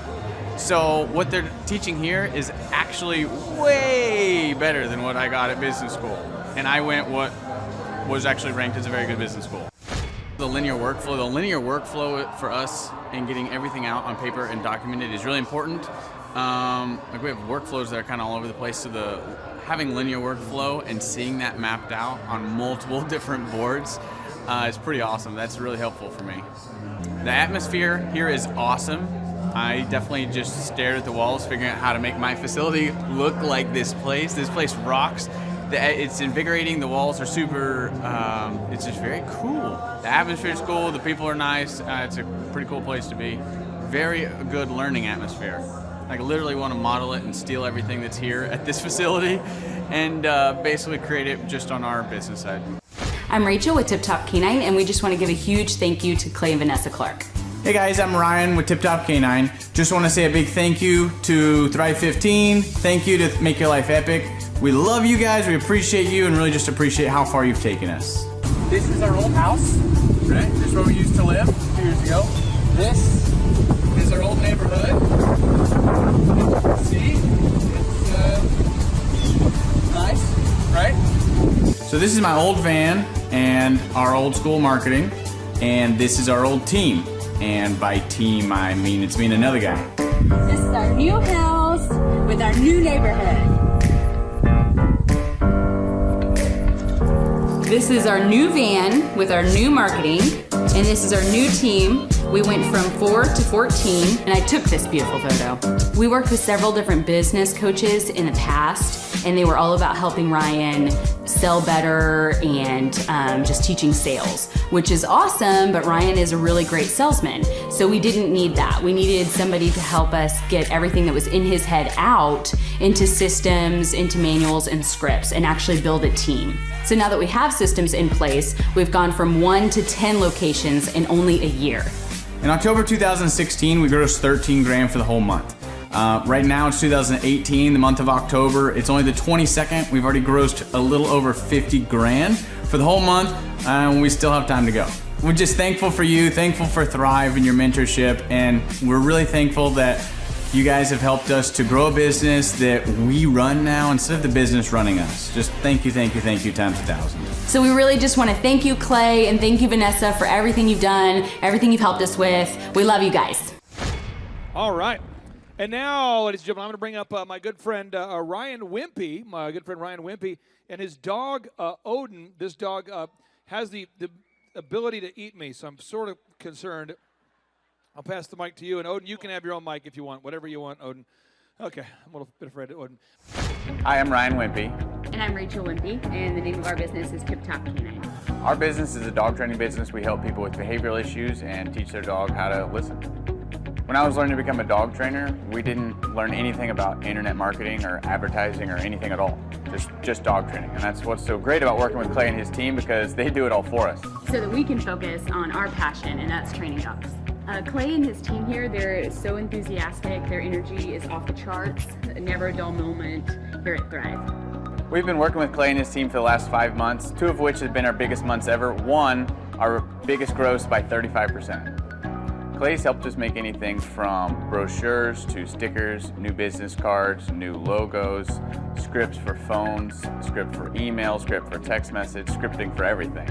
So what they're teaching here is actually way better than what I got at business school. And I went what was actually ranked as a very good business school. The linear workflow for us and getting everything out on paper and documented is really important. Like we have workflows that are kind of all over the place, so having linear workflow and seeing that mapped out on multiple different boards is pretty awesome. That's really helpful for me. The atmosphere here is awesome. I definitely just stared at the walls figuring out how to make my facility look like this place. This place rocks. It's invigorating. The walls are super, it's just very cool. The atmosphere is cool. The people are nice. It's a pretty cool place to be. Very good learning atmosphere. I literally want to model it and steal everything that's here at this facility and basically create it just on our business side. I'm Rachel with Tip Top Canine, and we just want to give a huge thank you to Clay and Vanessa Clark. Hey guys, I'm Ryan with Tip Top Canine. Just want to say a big thank you to Thrive 15. Thank you to Make Your Life Epic. We love you guys, we appreciate you, and really just appreciate how far you've taken us. This is our old house, right? This is where we used to live 2 years ago. This is our old neighborhood. See? It's nice, right? So this is my old van and our old school marketing, and this is our old team. And by team, I mean it's me and another guy. This is our new house with our new neighborhood. This is our new van with our new marketing, and this is our new team. We went from 4 to 14, and I took this beautiful photo. We worked with several different business coaches in the past, and they were all about helping Ryan sell better and just teaching sales, which is awesome, but Ryan is a really great salesman. So we didn't need that. We needed somebody to help us get everything that was in his head out into systems, into manuals and scripts, and actually build a team. So now that we have systems in place, we've gone from 1 to 10 locations in only a year. In October 2016, we grossed 13 grand for the whole month. Right now it's 2018, the month of October. It's only the 22nd. We've already grossed a little over 50 grand for the whole month, and we still have time to go. We're just thankful for you, thankful for Thrive and your mentorship, and we're really thankful that you guys have helped us to grow a business that we run now instead of the business running us. Just thank you times 1,000. So we really just want to thank you, Clay, and thank you, Vanessa, for everything you've done, everything you've helped us with. We love you guys. All right. And now, ladies and gentlemen, I'm going to bring up my good friend Ryan Wimpy, and his dog, Odin. This dog has the ability to eat me, so I'm sort of concerned. I'll pass the mic to you. And Odin, you can have your own mic if you want, whatever you want, Odin. Okay, I'm a little bit afraid of Odin. Hi, I'm Ryan Wimpy. And I'm Rachel Wimpy, and the name of our business is Tip Top Canine. Our business is a dog training business. We help people with behavioral issues and teach their dog how to listen. When I was learning to become a dog trainer, we didn't learn anything about internet marketing or advertising or anything at all. Just dog training. And that's what's so great about working with Clay and his team, because they do it all for us. So that we can focus on our passion, and that's training dogs. Clay and his team here, they're so enthusiastic. Their energy is off the charts. Never a dull moment here at Thrive. We've been working with Clay and his team for the last 5 months, 2 of which have been our biggest months ever. 1, our biggest gross by 35%. Clay's helped us make anything from brochures to stickers, new business cards, new logos, scripts for phones, script for email, script for text message, scripting for everything.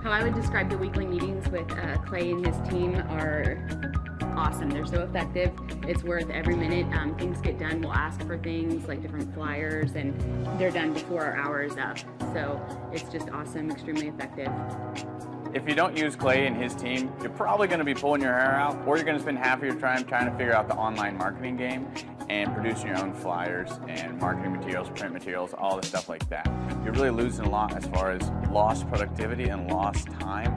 How I would describe the weekly meetings with Clay and his team are awesome. They're so effective. It's worth every minute. Things get done. We'll ask for things like different flyers, and they're done before our hour's up. So it's just awesome, extremely effective. If you don't use Clay and his team, you're probably going to be pulling your hair out, or you're going to spend half of your time trying to figure out the online marketing game and producing your own flyers and marketing materials, print materials, all the stuff like that. You're really losing a lot as far as lost productivity and lost time.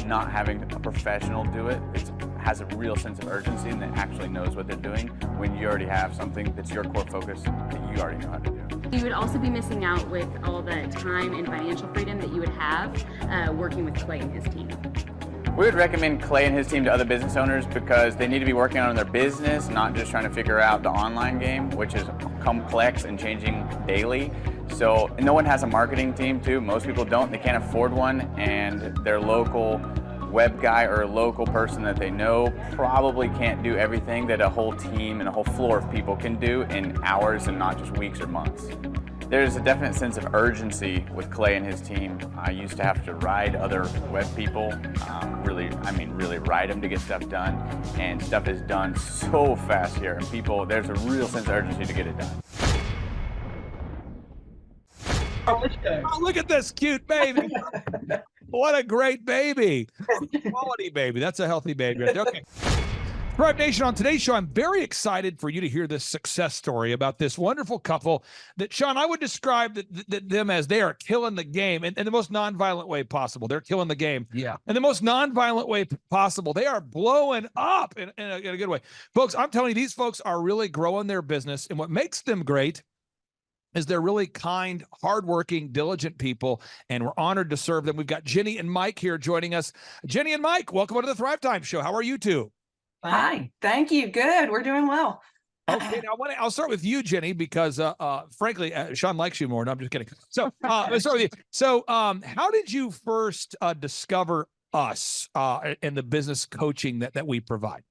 Not having a professional do it, it has a real sense of urgency and that actually knows what they're doing when you already have something that's your core focus that you already know how to do. You would also be missing out with all the time and financial freedom that you would have working with Clay and his team. We would recommend Clay and his team to other business owners because they need to be working on their business, not just trying to figure out the online game, which is complex and changing daily. So and no one has a marketing team too. Most people don't. They can't afford one, and their local web guy or a local person that they know probably can't do everything that a whole team and a whole floor of people can do in hours and not just weeks or months. There's a definite sense of urgency with Clay and his team. I used to have to ride other web people, really ride them to get stuff done, and stuff is done so fast here, and there's a real sense of urgency to get it done. Oh, look at this cute baby. What a great baby. Quality baby. That's a healthy baby. Okay. Thrive Nation, on today's show, I'm very excited for you to hear this success story about this wonderful couple that, Sean, I would describe them as they are killing the game in the most nonviolent way possible. They're killing the game. Yeah. In the most nonviolent way possible. They are blowing up in a good way. Folks, I'm telling you, these folks are really growing their business, and what makes them great is they're really kind, hardworking, diligent people, and we're honored to serve them. We've got Jenny and Mike here joining us. Jenny and Mike, welcome to the Thrive Time Show. How are you two? Hi, thank you. Good. We're doing well. Okay, now I'll start with you, Jenny, because frankly, Sean likes you more. No, I'm just kidding. So let's start with you. So how did you first discover us and the business coaching that we provide?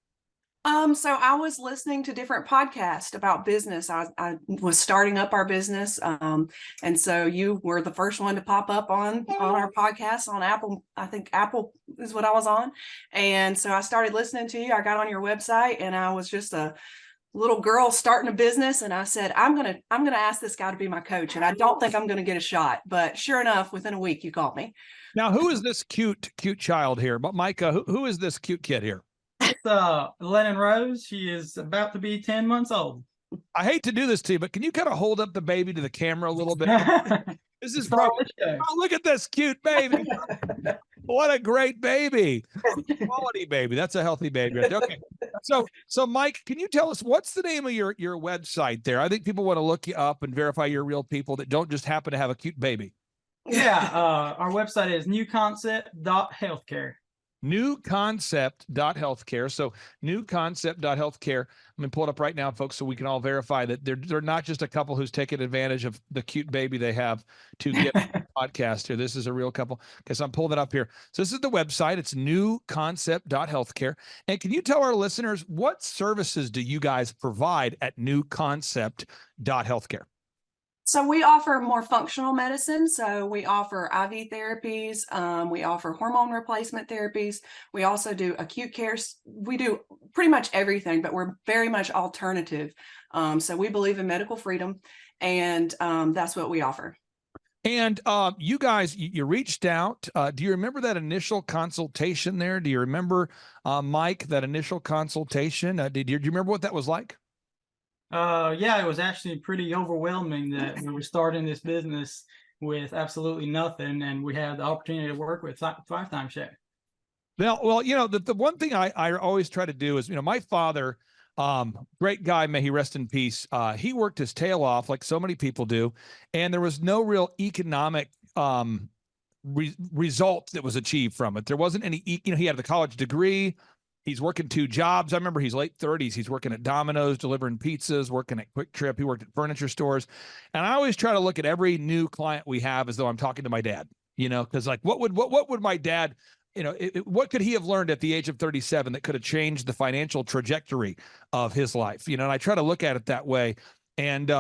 So I was listening to different podcasts about business. I was starting up our business. And so you were the first one to pop up on our podcast on Apple. I think Apple is what I was on. And so I started listening to you. I got on your website, and I was just a little girl starting a business. And I said, I'm going to ask this guy to be my coach. And I don't think I'm going to get a shot, but sure enough, within a week you called me. Now, who is this cute child here? But Micah, who is this cute kid here? It's Lennon Rose. She is about to be 10 months old. I hate to do this to you, but can you kind of hold up the baby to the camera a little bit? This is probably, oh, look at this cute baby. What a great baby. Quality baby. That's a healthy baby. Okay. So Mike, can you tell us what's the name of your website there? I think people want to look you up and verify you're real people that don't just happen to have a cute baby. Yeah. Our website is newconcept.healthcare. Newconcept.healthcare. So newconcept.healthcare. I'm going to pull it up right now, folks, so we can all verify that they're not just a couple who's taking advantage of the cute baby they have to get a podcast here. This is a real couple. Okay, so I'm pulling it up here. So this is the website. It's newconcept.healthcare. And can you tell our listeners what services do you guys provide at newconcept.healthcare? So we offer more functional medicine. So we offer IV therapies. We offer hormone replacement therapies. We also do acute care. We do pretty much everything, but we're very much alternative. So we believe in medical freedom, and that's what we offer. And you guys, you reached out. Do you remember that initial consultation there? Do you remember, Mike, that initial consultation? Do you remember what that was like? Yeah, it was actually pretty overwhelming that we were starting this business with absolutely nothing, and we had the opportunity to work with Thrive Time Show. Well, the one thing I always try to do is, my father, great guy, may he rest in peace. He worked his tail off like so many people do, and there was no real economic result that was achieved from it. There wasn't any, he had the college degree. He's working 2 jobs. I remember he's late 30s. He's working at Domino's, delivering pizzas, working at Quick Trip. He worked at furniture stores. And I always try to look at every new client we have as though I'm talking to my dad, because like, what would my dad, what could he have learned at the age of 37 that could have changed the financial trajectory of his life? And I try to look at it that way. And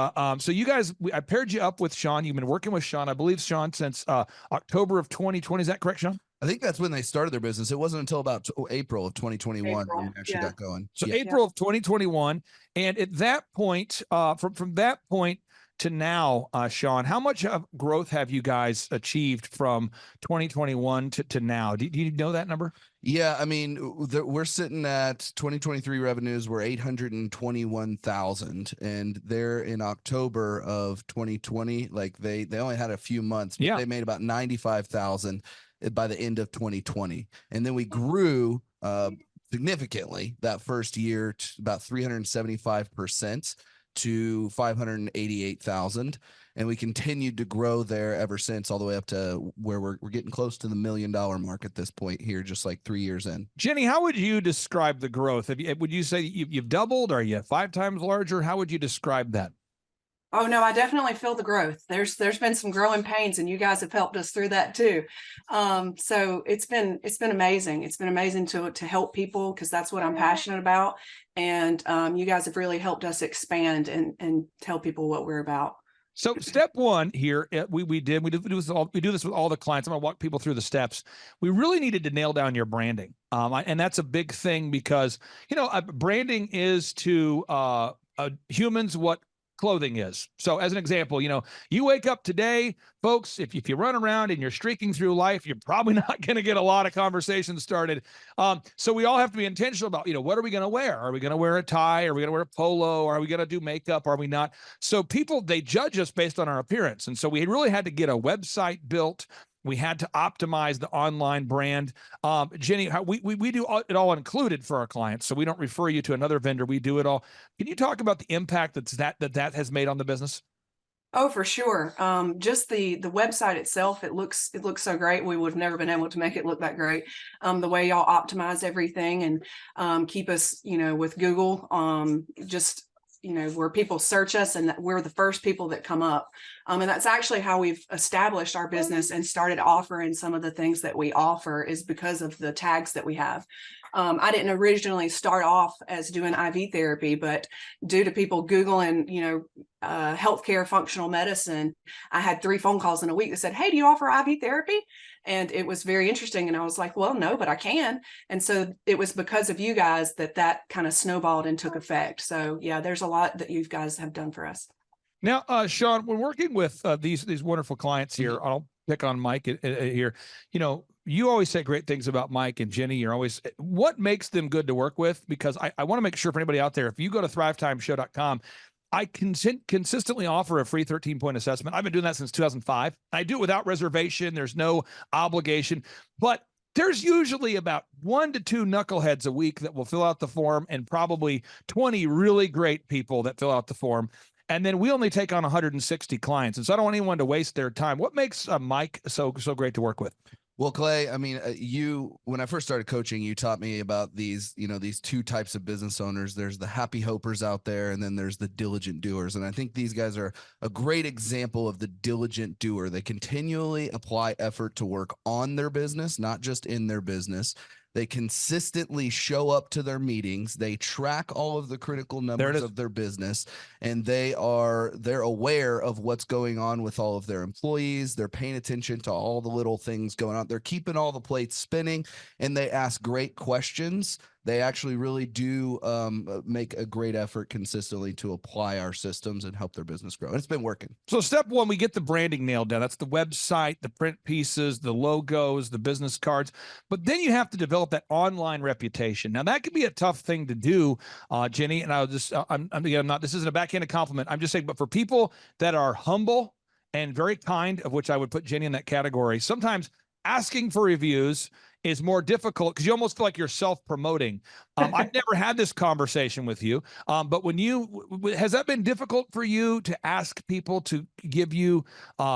so you guys, I paired you up with Sean. You've been working with Sean, I believe, Sean, since October of 2020. Is that correct, Sean? I think that's when they started their business. It wasn't until about April of 2021 when we actually got going. So April of 2021. And at that point, from that point to now, Sean, how much of growth have you guys achieved from 2021 to now? Do you know that number? Yeah, I mean, we're sitting at 2023 revenues were 821,000, and they're in October of 2020. Like they only had a few months, but they made about 95,000 by the end of 2020, and then we grew significantly that first year to about 375% to 588,000, and we continued to grow there ever since, all the way up to where we're getting close to the $1 million mark at this point here, just like 3 years in. Jenny, how would you describe the growth? Would you say you've doubled? Are you 5 times larger? How would you describe that? Oh no, I definitely feel the growth. There's been some growing pains, and you guys have helped us through that too. So it's been amazing. It's been amazing to help people, because that's what I'm passionate about. And you guys have really helped us expand and tell people what we're about. So step one here, we do this with all the clients. I'm gonna walk people through the steps. We really needed to nail down your branding, and that's a big thing, because branding is to humans what clothing is. So as an example, you wake up today, folks, if you run around and you're streaking through life, you're probably not going to get a lot of conversations started. So we all have to be intentional about, what are we going to wear? Are we going to wear a tie? Are we going to wear a polo? Are we going to do makeup? Are we not? So people, they judge us based on our appearance. And so we really had to get a website built. We had to optimize the online brand. Jenny, we do it all included for our clients, so we don't refer you to another vendor. We do it all. Can you talk about the impact that has made on the business? Oh, for sure. Just the website itself, it looks so great. We would have never been able to make it look that great. The way y'all optimize everything and keep us, with Google, just where people search us, and that we're the first people that come up. And that's actually how we've established our business and started offering some of the things that we offer, is because of the tags that we have. I didn't originally start off as doing IV therapy, but due to people Googling, healthcare functional medicine, I had 3 phone calls in a week that said, "Hey, do you offer IV therapy?" And it was very interesting. And I was like, well, no, but I can. And so it was because of you guys that kind of snowballed and took effect. So yeah, there's a lot that you guys have done for us. Now, Sean, we're working with these wonderful clients here. I'll pick on Mike here. You always say great things about Mike and Jenny. What makes them good to work with? Because I want to make sure for anybody out there, if you go to thrivetimeshow.com, I consistently offer a free 13-point assessment. I've been doing that since 2005. I do it without reservation. There's no obligation, but there's usually about 1 to 2 knuckleheads a week that will fill out the form, and probably 20 really great people that fill out the form. And then we only take on 160 clients. And so I don't want anyone to waste their time. What makes Mike so great to work with? Well, Clay, I mean, when I first started coaching, you taught me about these 2 types of business owners. There's the happy hopers out there, and then there's the diligent doers. And I think these guys are a great example of the diligent doer. They continually apply effort to work on their business, not just in their business. They consistently show up to their meetings. They track all of the critical numbers of their business, and they're aware of what's going on with all of their employees. They're paying attention to all the little things going on. They're keeping all the plates spinning, and they ask great questions. They actually really do make a great effort consistently to apply our systems and help their business grow. And it's been working. So step one, we get the branding nailed down. That's the website, the print pieces, the logos, the business cards. But then you have to develop that online reputation. Now that could be a tough thing to do, Jenny. And I'll just, this isn't a backhanded compliment. I'm just saying, but for people that are humble and very kind, of which I would put Jenny in that category, sometimes asking for reviews is more difficult because you almost feel like you're self-promoting. I've never had this conversation with you, but has that been difficult for you to ask people to give you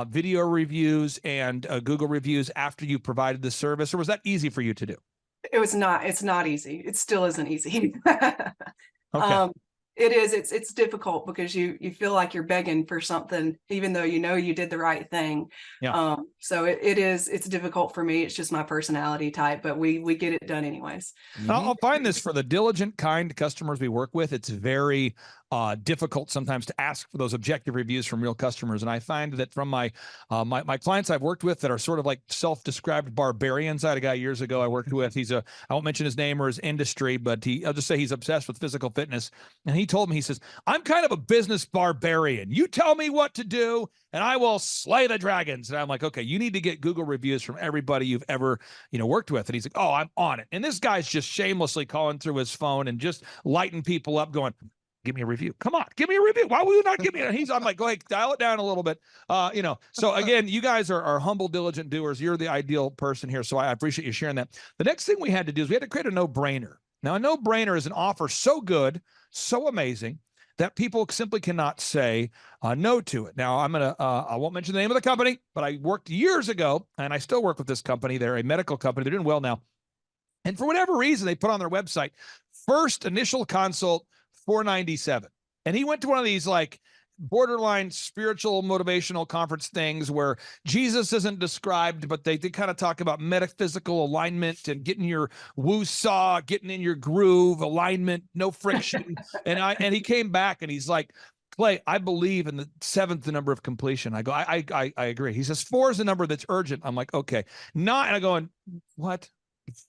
video reviews and Google reviews after you provided the service, or was that easy for you to do? It's not easy. It still isn't easy. Okay. It is. It's difficult because you feel like you're begging for something, even though you did the right thing. Yeah. So it's difficult for me. It's just my personality type, but we get it done anyways. I'll find this for the diligent, kind customers we work with. It's very difficult sometimes to ask for those objective reviews from real customers. And I find that from my clients I've worked with that are sort of like self-described barbarians. I had a guy years ago I worked with. I won't mention his name or his industry, but I'll just say he's obsessed with physical fitness. And he told me, he says, "I'm kind of a business barbarian. You tell me what to do and I will slay the dragons." And I'm like, okay, you need to get Google reviews from everybody you've ever, worked with. And he's like, "Oh, I'm on it." And this guy's just shamelessly calling through his phone and just lighting people up going, "Give me a review. Come on, give me a review. Why will you not give me it?" I'm like, go ahead, dial it down a little bit. So again, you guys are humble, diligent doers. You're the ideal person here. So I appreciate you sharing that. The next thing we had to do is we had to create a no-brainer. Now, a no-brainer is an offer so good, so amazing that people simply cannot say no to it. Now, I won't mention the name of the company, but I worked years ago, and I still work with this company. They're a medical company. They're doing well now. And for whatever reason, they put on their website, first initial consult, $497. And he went to one of these like borderline spiritual motivational conference things where Jesus isn't described, but they kind of talk about metaphysical alignment and getting your woo-saw, getting in your groove, alignment, no friction. And he came back and he's like, Clay, I believe in the 7th, the number of completion. I go, I agree. He says 4 is the number that's urgent. I'm like, okay. Not, and I go, what?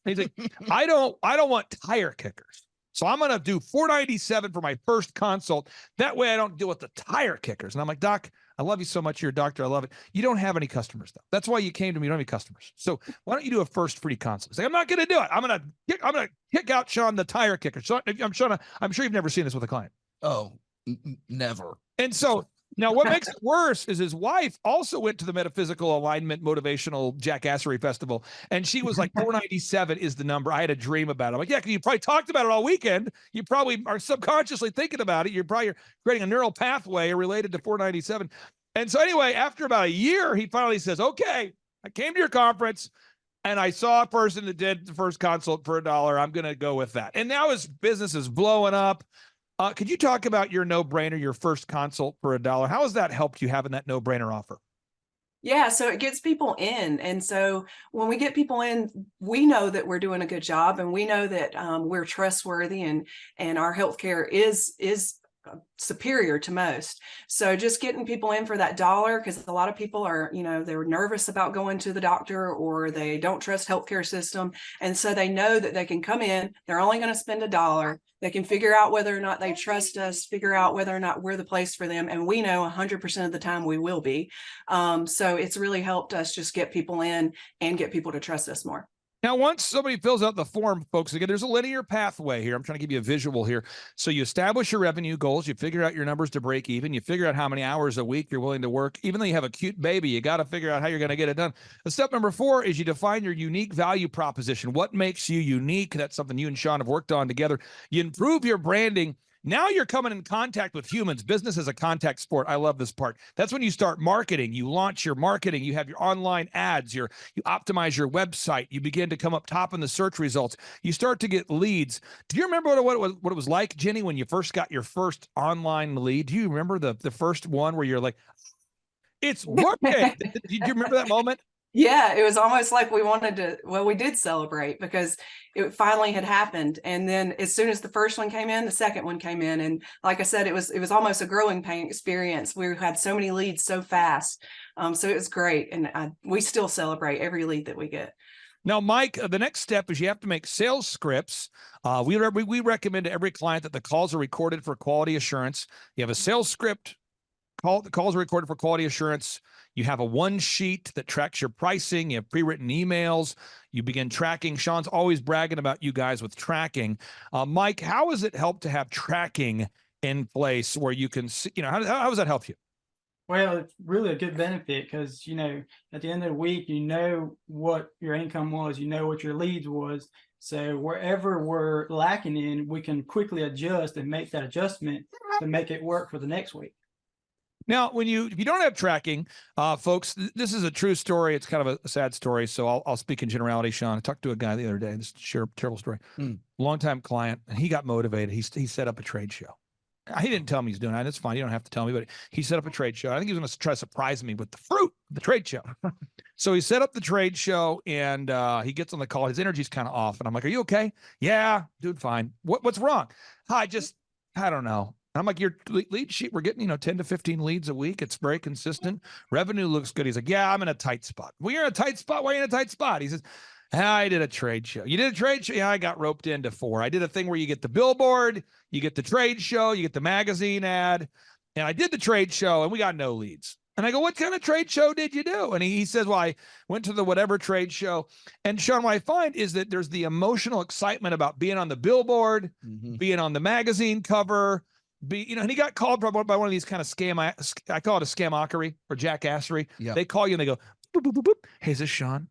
And he's like, I don't want tire kickers. So I'm going to do $497 for my first consult. That way I don't deal with the tire kickers. And I'm like, Doc, I love you so much. You're a doctor. I love it. You don't have any customers though. That's why you came to me. You don't have any customers. So why don't you do a first free consult? He's like, I'm not going to do it. I'm going to kick out Sean, the tire kicker. So I'm sure you've never seen this with a client. Oh, never. And so now what makes it worse is his wife also went to the Metaphysical Alignment Motivational Jackassery Festival. And she was like, 497 is the number. I had a dream about it. I'm like, yeah, because you probably talked about it all weekend. You probably are subconsciously thinking about it. You're probably creating a neural pathway related to 497. And so anyway, after about a year, he finally says, okay, I came to your conference and I saw a person that did the first consult for $1. I'm going to go with that. And now his business is blowing up. Could you talk about your no-brainer, your first consult for $1? How has that helped you having that no-brainer offer? Yeah, so it gets people in. And so when we get people in, we know that we're doing a good job, and we know that we're trustworthy, and our healthcare is superior to most. So just getting people in for that $1, because a lot of people are, they're nervous about going to the doctor, or they don't trust healthcare system. And so they know that they can come in, they're only going to spend $1. They can figure out whether or not they trust us, figure out whether or not we're the place for them. And we know 100% of the time we will be. So it's really helped us just get people in and get people to trust us more. Now, once somebody fills out the form, folks, again, there's a linear pathway here. I'm trying to give you a visual here. So you establish your revenue goals. You figure out your numbers to break even. You figure out how many hours a week you're willing to work. Even though you have a cute baby, you got to figure out how you're going to get it done. And step number 4 is you define your unique value proposition. What makes you unique? That's something you and Sean have worked on together. You improve your branding. Now you're coming in contact with humans. Business is a contact sport. I love this part. That's when you start marketing. You launch your marketing. You have your online ads. You optimize your website. You begin to come up top in the search results. You start to get leads. Do you remember what it was like, Jenny, when you first got your first online lead? Do you remember the first one where you're like, it's working? Did you remember that moment? Yeah, it was almost like we did celebrate, because it finally had happened. And then as soon as the first one came in, the second one came in. And like I said, it was almost a growing pain experience. We had so many leads so fast. So it was great. And we still celebrate every lead that we get. Now, Mike, the next step is you have to make sales scripts. We recommend to every client that the calls are recorded for quality assurance. You have a sales script. The calls are recorded for quality assurance. You have a one sheet that tracks your pricing. You have pre-written emails. You begin tracking. Sean's always bragging about you guys with tracking. Mike, how has it helped to have tracking in place where you can see, how does that help you? Well, it's really a good benefit because, at the end of the week, what your income was, what your leads was. So wherever we're lacking in, we can quickly adjust and make that adjustment to make it work for the next week. Now, if you don't have tracking, folks, this is a true story. It's kind of a sad story, so I'll speak in generality, Sean. I talked to a guy the other day. This is a terrible story. Longtime client, and he got motivated. He set up a trade show. He didn't tell me he's doing that. That's fine. You don't have to tell me, but he set up a trade show. I think he was going to try to surprise me with the fruit of the trade show. So he set up the trade show, and he gets on the call. His energy's kind of off, and I'm like, "Are you okay?" "Yeah, dude, fine." What's wrong?" I don't know. I'm like, your lead sheet, we're getting, 10 to 15 leads a week. It's very consistent. Revenue looks good. He's like, yeah, I'm in a tight spot. Well, you're in a tight spot. Why are you in a tight spot? He says, I did a trade show. You did a trade show? Yeah, I got roped into 4. I did a thing where you get the billboard, you get the trade show, you get the magazine ad. And I did the trade show and we got no leads. And I go, what kind of trade show did you do? And he says, well, I went to the whatever trade show. And Sean, what I find is that there's the emotional excitement about being on the billboard, being on the magazine cover, and he got called by one of these kind of scam. I call it a scamockery or jackassery. Yeah. They call you and they go, boop, boop, boop, boop. Hey, is this Sean?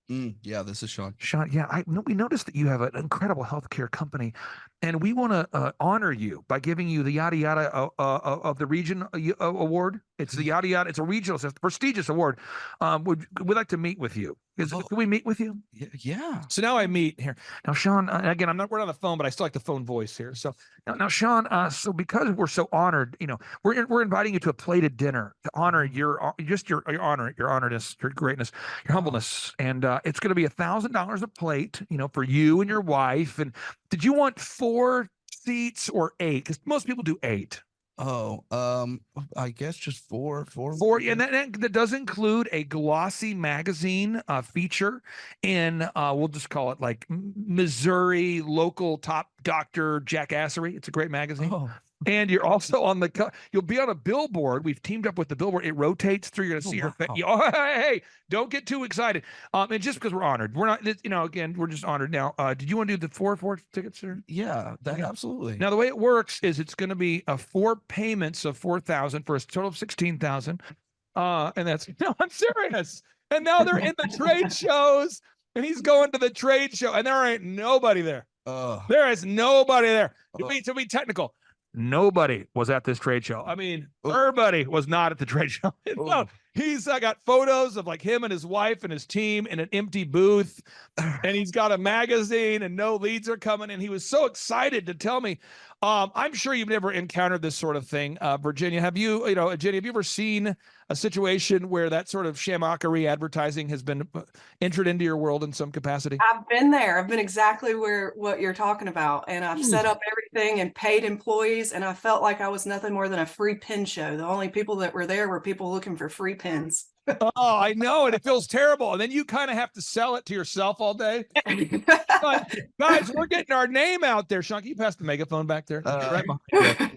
Yeah, this is Sean. Sean, yeah, we noticed that you have an incredible healthcare company, and we want to honor you by giving you the yada yada of the region award. It's the yada yada. It's a regional, it's a prestigious award. We'd like to meet with you. Can we meet with you? Yeah. So now I meet here. Now, Sean, again, we're on the phone, but I still like the phone voice here. So now Sean, so because we're so honored, we're inviting you to a plated dinner to honor your honoredness, your greatness, your humbleness. And it's going to be $1,000 a plate, for you and your wife. And did you want 4 seats or 8? Because most people do 8. Oh, I guess just four. 4, and that does include a glossy magazine feature in we'll just call it like Missouri local top doctor jackassery. It's a great magazine. Oh. And you're also on you'll be on a billboard. We've teamed up with the billboard. It rotates through. You're going to see your face. Oh, hey, don't get too excited. And just because we're honored, we're not, again, we're just honored. Now, did you want to do the 4 tickets, sir? Yeah, absolutely. Now, the way it works is it's going to be 4 payments of $4,000 for a total of $16,000. And that's, no, I'm serious. And now they're in the trade shows, and he's going to the trade show, and there ain't nobody there. There is nobody there. To be technical, nobody was at this trade show. I mean, everybody was not at the trade show. No, he's got photos of like him and his wife and his team in an empty booth, and he's got a magazine and no leads are coming. And he was so excited to tell me, I'm sure you've never encountered this sort of thing. Virginia, have you ever seen a situation where that sort of shamockery advertising has been entered into your world in some capacity? I've been there. I've been exactly what you're talking about. And I've set up everything and paid employees. And I felt like I was nothing more than a free pin show. The only people that were there were people looking for free pins. Oh, I know. And it feels terrible. And then you kind of have to sell it to yourself all day. But guys, we're getting our name out there. Sean, can you pass the megaphone back there? Right behind you.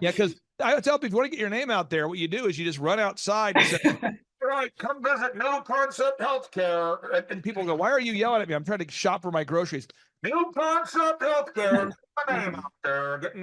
Yeah, because I tell people, if you want to get your name out there, what you do is you just run outside and say, right, come visit New Concept Healthcare. And people go, why are you yelling at me? I'm trying to shop for my groceries. New Concept Healthcare. Get my name out there.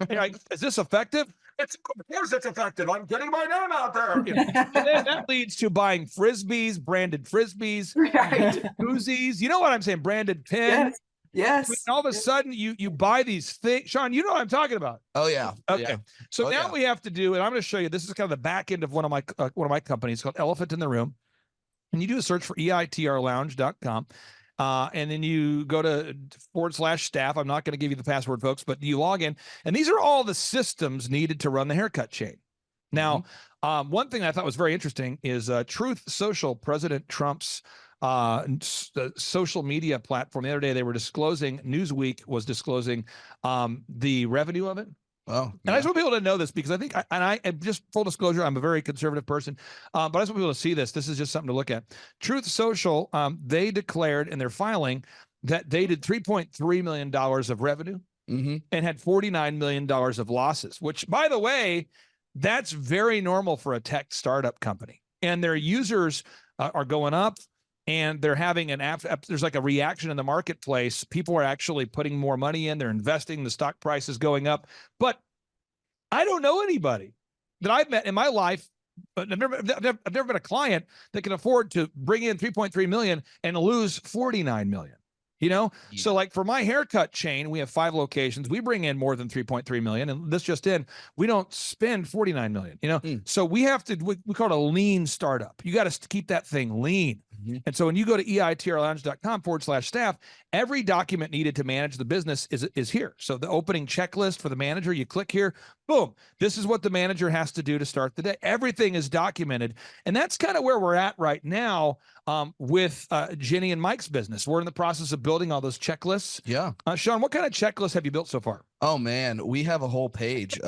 Like, is this effective? Of course it's effective. I'm getting my name out there. And then that leads to buying Frisbees, branded Frisbees, Right. koozies. You know what I'm saying? Branded pins. Yes. And all of a sudden, you buy these things. Sean, you know what I'm talking about. Oh yeah. Okay. Yeah. So now we have to do, and I'm going to show you. This is kind of the back end of one of my companies called Elephant in the Room, and you do a search for eitrlounge.com. And then you go to /staff. I'm not going to give you the password, folks, but you log in, and these are all the systems needed to run the haircut chain. Now, one thing I thought was very interesting is Truth Social, President Trump's social media platform. The other day, they were disclosing, Newsweek was disclosing the revenue of it. Oh, and I just want people to know this because I think, I just full disclosure, I'm a very conservative person, but I just want people to see this. This is just something to look at. Truth Social, they declared in their filing that they did $3.3 million of revenue and had $49 million of losses, which, by the way, that's very normal for a tech startup company. And their users are going up. And they're having there's like a reaction in the marketplace. People are actually putting more money in. They're investing. The stock price is going up. But I don't know anybody that I've met in my life. But I've never been a client that can afford to bring in 3.3 million and lose 49 million. So like for my haircut chain, we have 5 locations. We bring in more than 3.3 million, and this just in, we don't spend 49 million. So we have to, we call it a lean startup. You got to keep that thing lean. And so when you go to eitrlounge.com /staff, every document needed to manage the business is here. So the opening checklist for the manager, you click here, boom, this is what the manager has to do to start the day. Everything is documented. And that's kind of where we're at right now with Jenny and Mike's business. We're in the process of building all those checklists. Yeah. Sean, what kind of checklists have you built so far? Oh man, we have a whole page.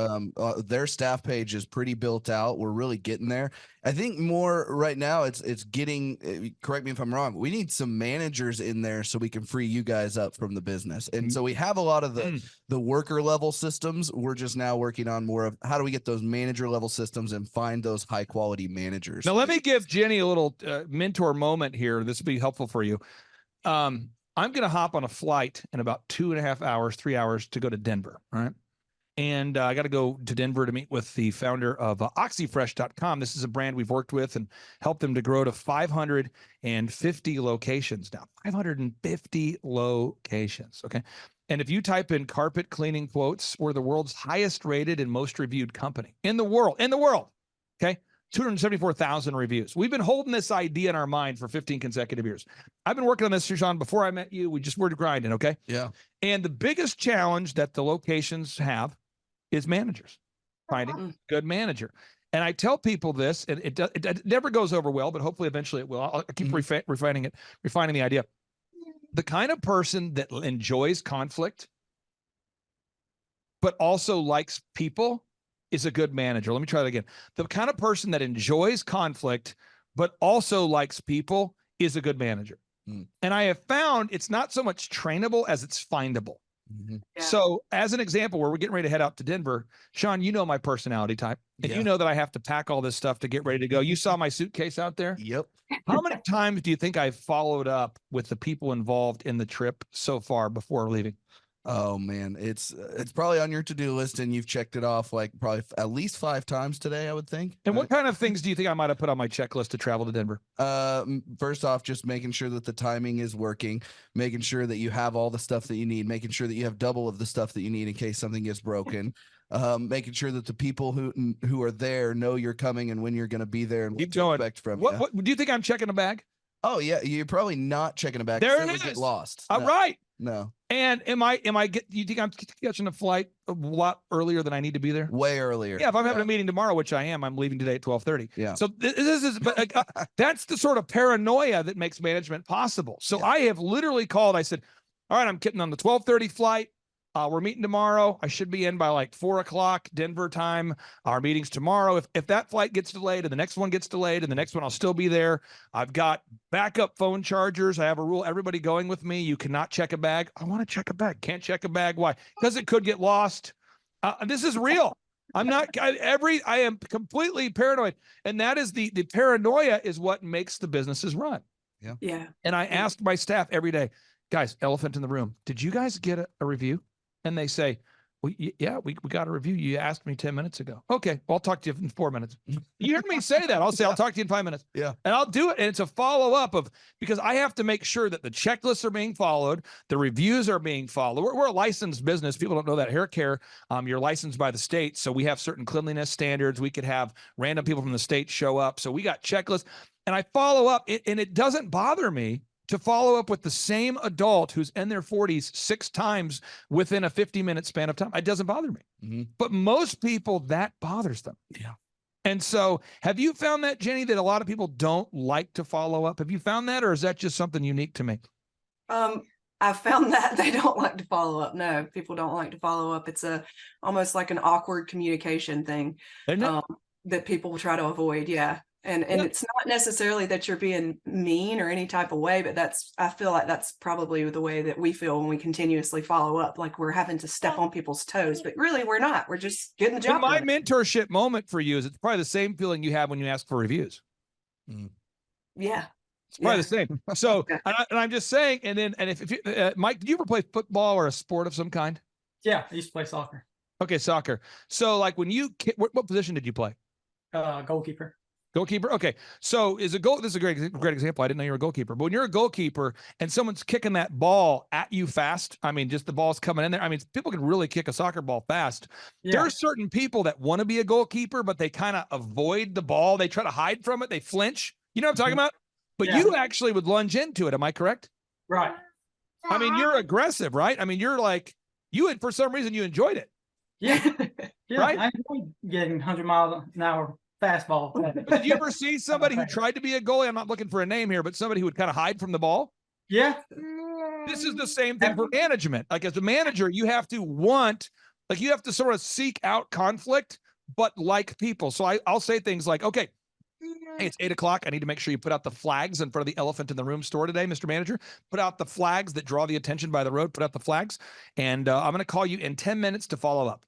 Their staff page is pretty built out. We're really getting there. I think more right now it's getting, correct me if I'm wrong, we need some managers in there so we can free you guys up from the business. And so we have a lot of the worker level systems. We're just now working on more of how do we get those manager level systems and find those high quality managers. Now let me give Jenny a little mentor moment here. This will be helpful for you. I'm going to hop on a flight in about 2.5 hours, 3 hours to go to Denver. All right. And I got to go to Denver to meet with the founder of oxyfresh.com. This is a brand we've worked with and helped them to grow to 550 locations now. 550 locations. Okay. And if you type in carpet cleaning quotes, we're the world's highest rated and most reviewed company in the world. Okay. 274,000 reviews. We've been holding this idea in our mind for 15 consecutive years. I've been working on this, Sean, before I met you. We just were grinding, okay? Yeah. And the biggest challenge that the locations have is managers, finding good manager. And I tell people this, and it never goes over well, but hopefully eventually it will. I'll keep refining the idea. The kind of person that enjoys conflict, but also likes people, is a good manager. Let me try that again. The kind of person that enjoys conflict, but also likes people, is a good manager. And I have found it's not so much trainable as it's findable. So as an example, where we're getting ready to head out to Denver, Sean, you know my personality type, and you know that I have to pack all this stuff to get ready to go. You saw my suitcase out there? Yep. How many times do you think I've followed up with the people involved in the trip so far before leaving? Oh man, it's probably on your to-do list, and you've checked it off like probably at least 5 times today, I would think. And what kind of things do you think I might have put on my checklist to travel to Denver? First off, just making sure that the timing is working, making sure that you have all the stuff that you need, making sure that you have double of the stuff that you need in case something gets broken, making sure that the people who are there know you're coming and when you're going to be there and what to expect from you. What do you think I'm checking a bag? Oh yeah, you're probably not checking a bag. There it it would get is. lost. All No. right. No. And you think I'm catching a flight a lot earlier than I need to be there? Way earlier. Yeah, if I'm having a meeting tomorrow, which I am, I'm leaving today at 12:30. Yeah. So this is, but that's the sort of paranoia that makes management possible. So I have literally called. I said, all right, I'm getting on the 12:30 flight. We're meeting tomorrow. I should be in by like 4 o'clock Denver time. Our meeting's tomorrow. If that flight gets delayed and the next one gets delayed and the next one, I'll still be there. I've got backup phone chargers. I have a rule. Everybody going with me, you cannot check a bag. I want to check a bag. Can't check a bag. Why? Because it could get lost. This is real. I'm not I am completely paranoid. And that is the paranoia is what makes the businesses run. Yeah. Yeah. And I asked my staff every day, guys, elephant in the room, did you guys get a review? And they say, well, yeah, we got a review. You asked me 10 minutes ago. Okay, well, I'll talk to you in 4 minutes. You heard me say that. I'll say, I'll talk to you in 5 minutes. Yeah. And I'll do it. And it's a follow-up because I have to make sure that the checklists are being followed, the reviews are being followed. We're a licensed business. People don't know that. Hair care, you're licensed by the state. So we have certain cleanliness standards. We could have random people from the state show up. So we got checklists. And I follow up, and it doesn't bother me to follow up with the same adult who's in their 40s 6 times within a 50-minute span of time. It doesn't bother me. But most people, that bothers them. Yeah. And so have you found that, Jenny, that a lot of people don't like to follow up? Have you found that, or is that just something unique to me? I found that they don't like to follow up. No, people don't like to follow up. It's almost like an awkward communication thing that people try to avoid. Yeah. And it's not necessarily that you're being mean or any type of way, but I feel like that's probably the way that we feel when we continuously follow up, like we're having to step on people's toes, but really we're not. We're just getting the job My done. mentorship moment for you is it's probably the same feeling you have when you ask for reviews. Yeah. It's probably the same. So, and I'm just saying, and if you, Mike, did you ever play football or a sport of some kind? Yeah, I used to play soccer. Okay, soccer. So like when what position did you play? Goalkeeper. Goalkeeper. Okay. So this is a great example. I didn't know you were a goalkeeper, but when you're a goalkeeper and someone's kicking that ball at you fast, I mean, just the ball's coming in there. I mean, people can really kick a soccer ball fast. Yeah. There are certain people that want to be a goalkeeper, but they kind of avoid the ball. They try to hide from it. They flinch. You know what I'm talking about? But you actually would lunge into it. Am I correct? Right. I mean, you're aggressive, right? I mean, you're like, for some reason you enjoyed it. Yeah. Right? I enjoyed getting 100 miles an hour fastball. Did you ever see somebody who tried to be a goalie? I'm not looking for a name here, but somebody who would kind of hide from the ball? Yeah. This is the same thing for management. Like as a manager, you have to sort of seek out conflict, but like people. So I'll say things like, okay, hey, it's 8 o'clock. I need to make sure you put out the flags in front of the elephant in the room store today, Mr. Manager. Put out the flags that draw the attention by the road. Put out the flags. And I'm going to call you in 10 minutes to follow up.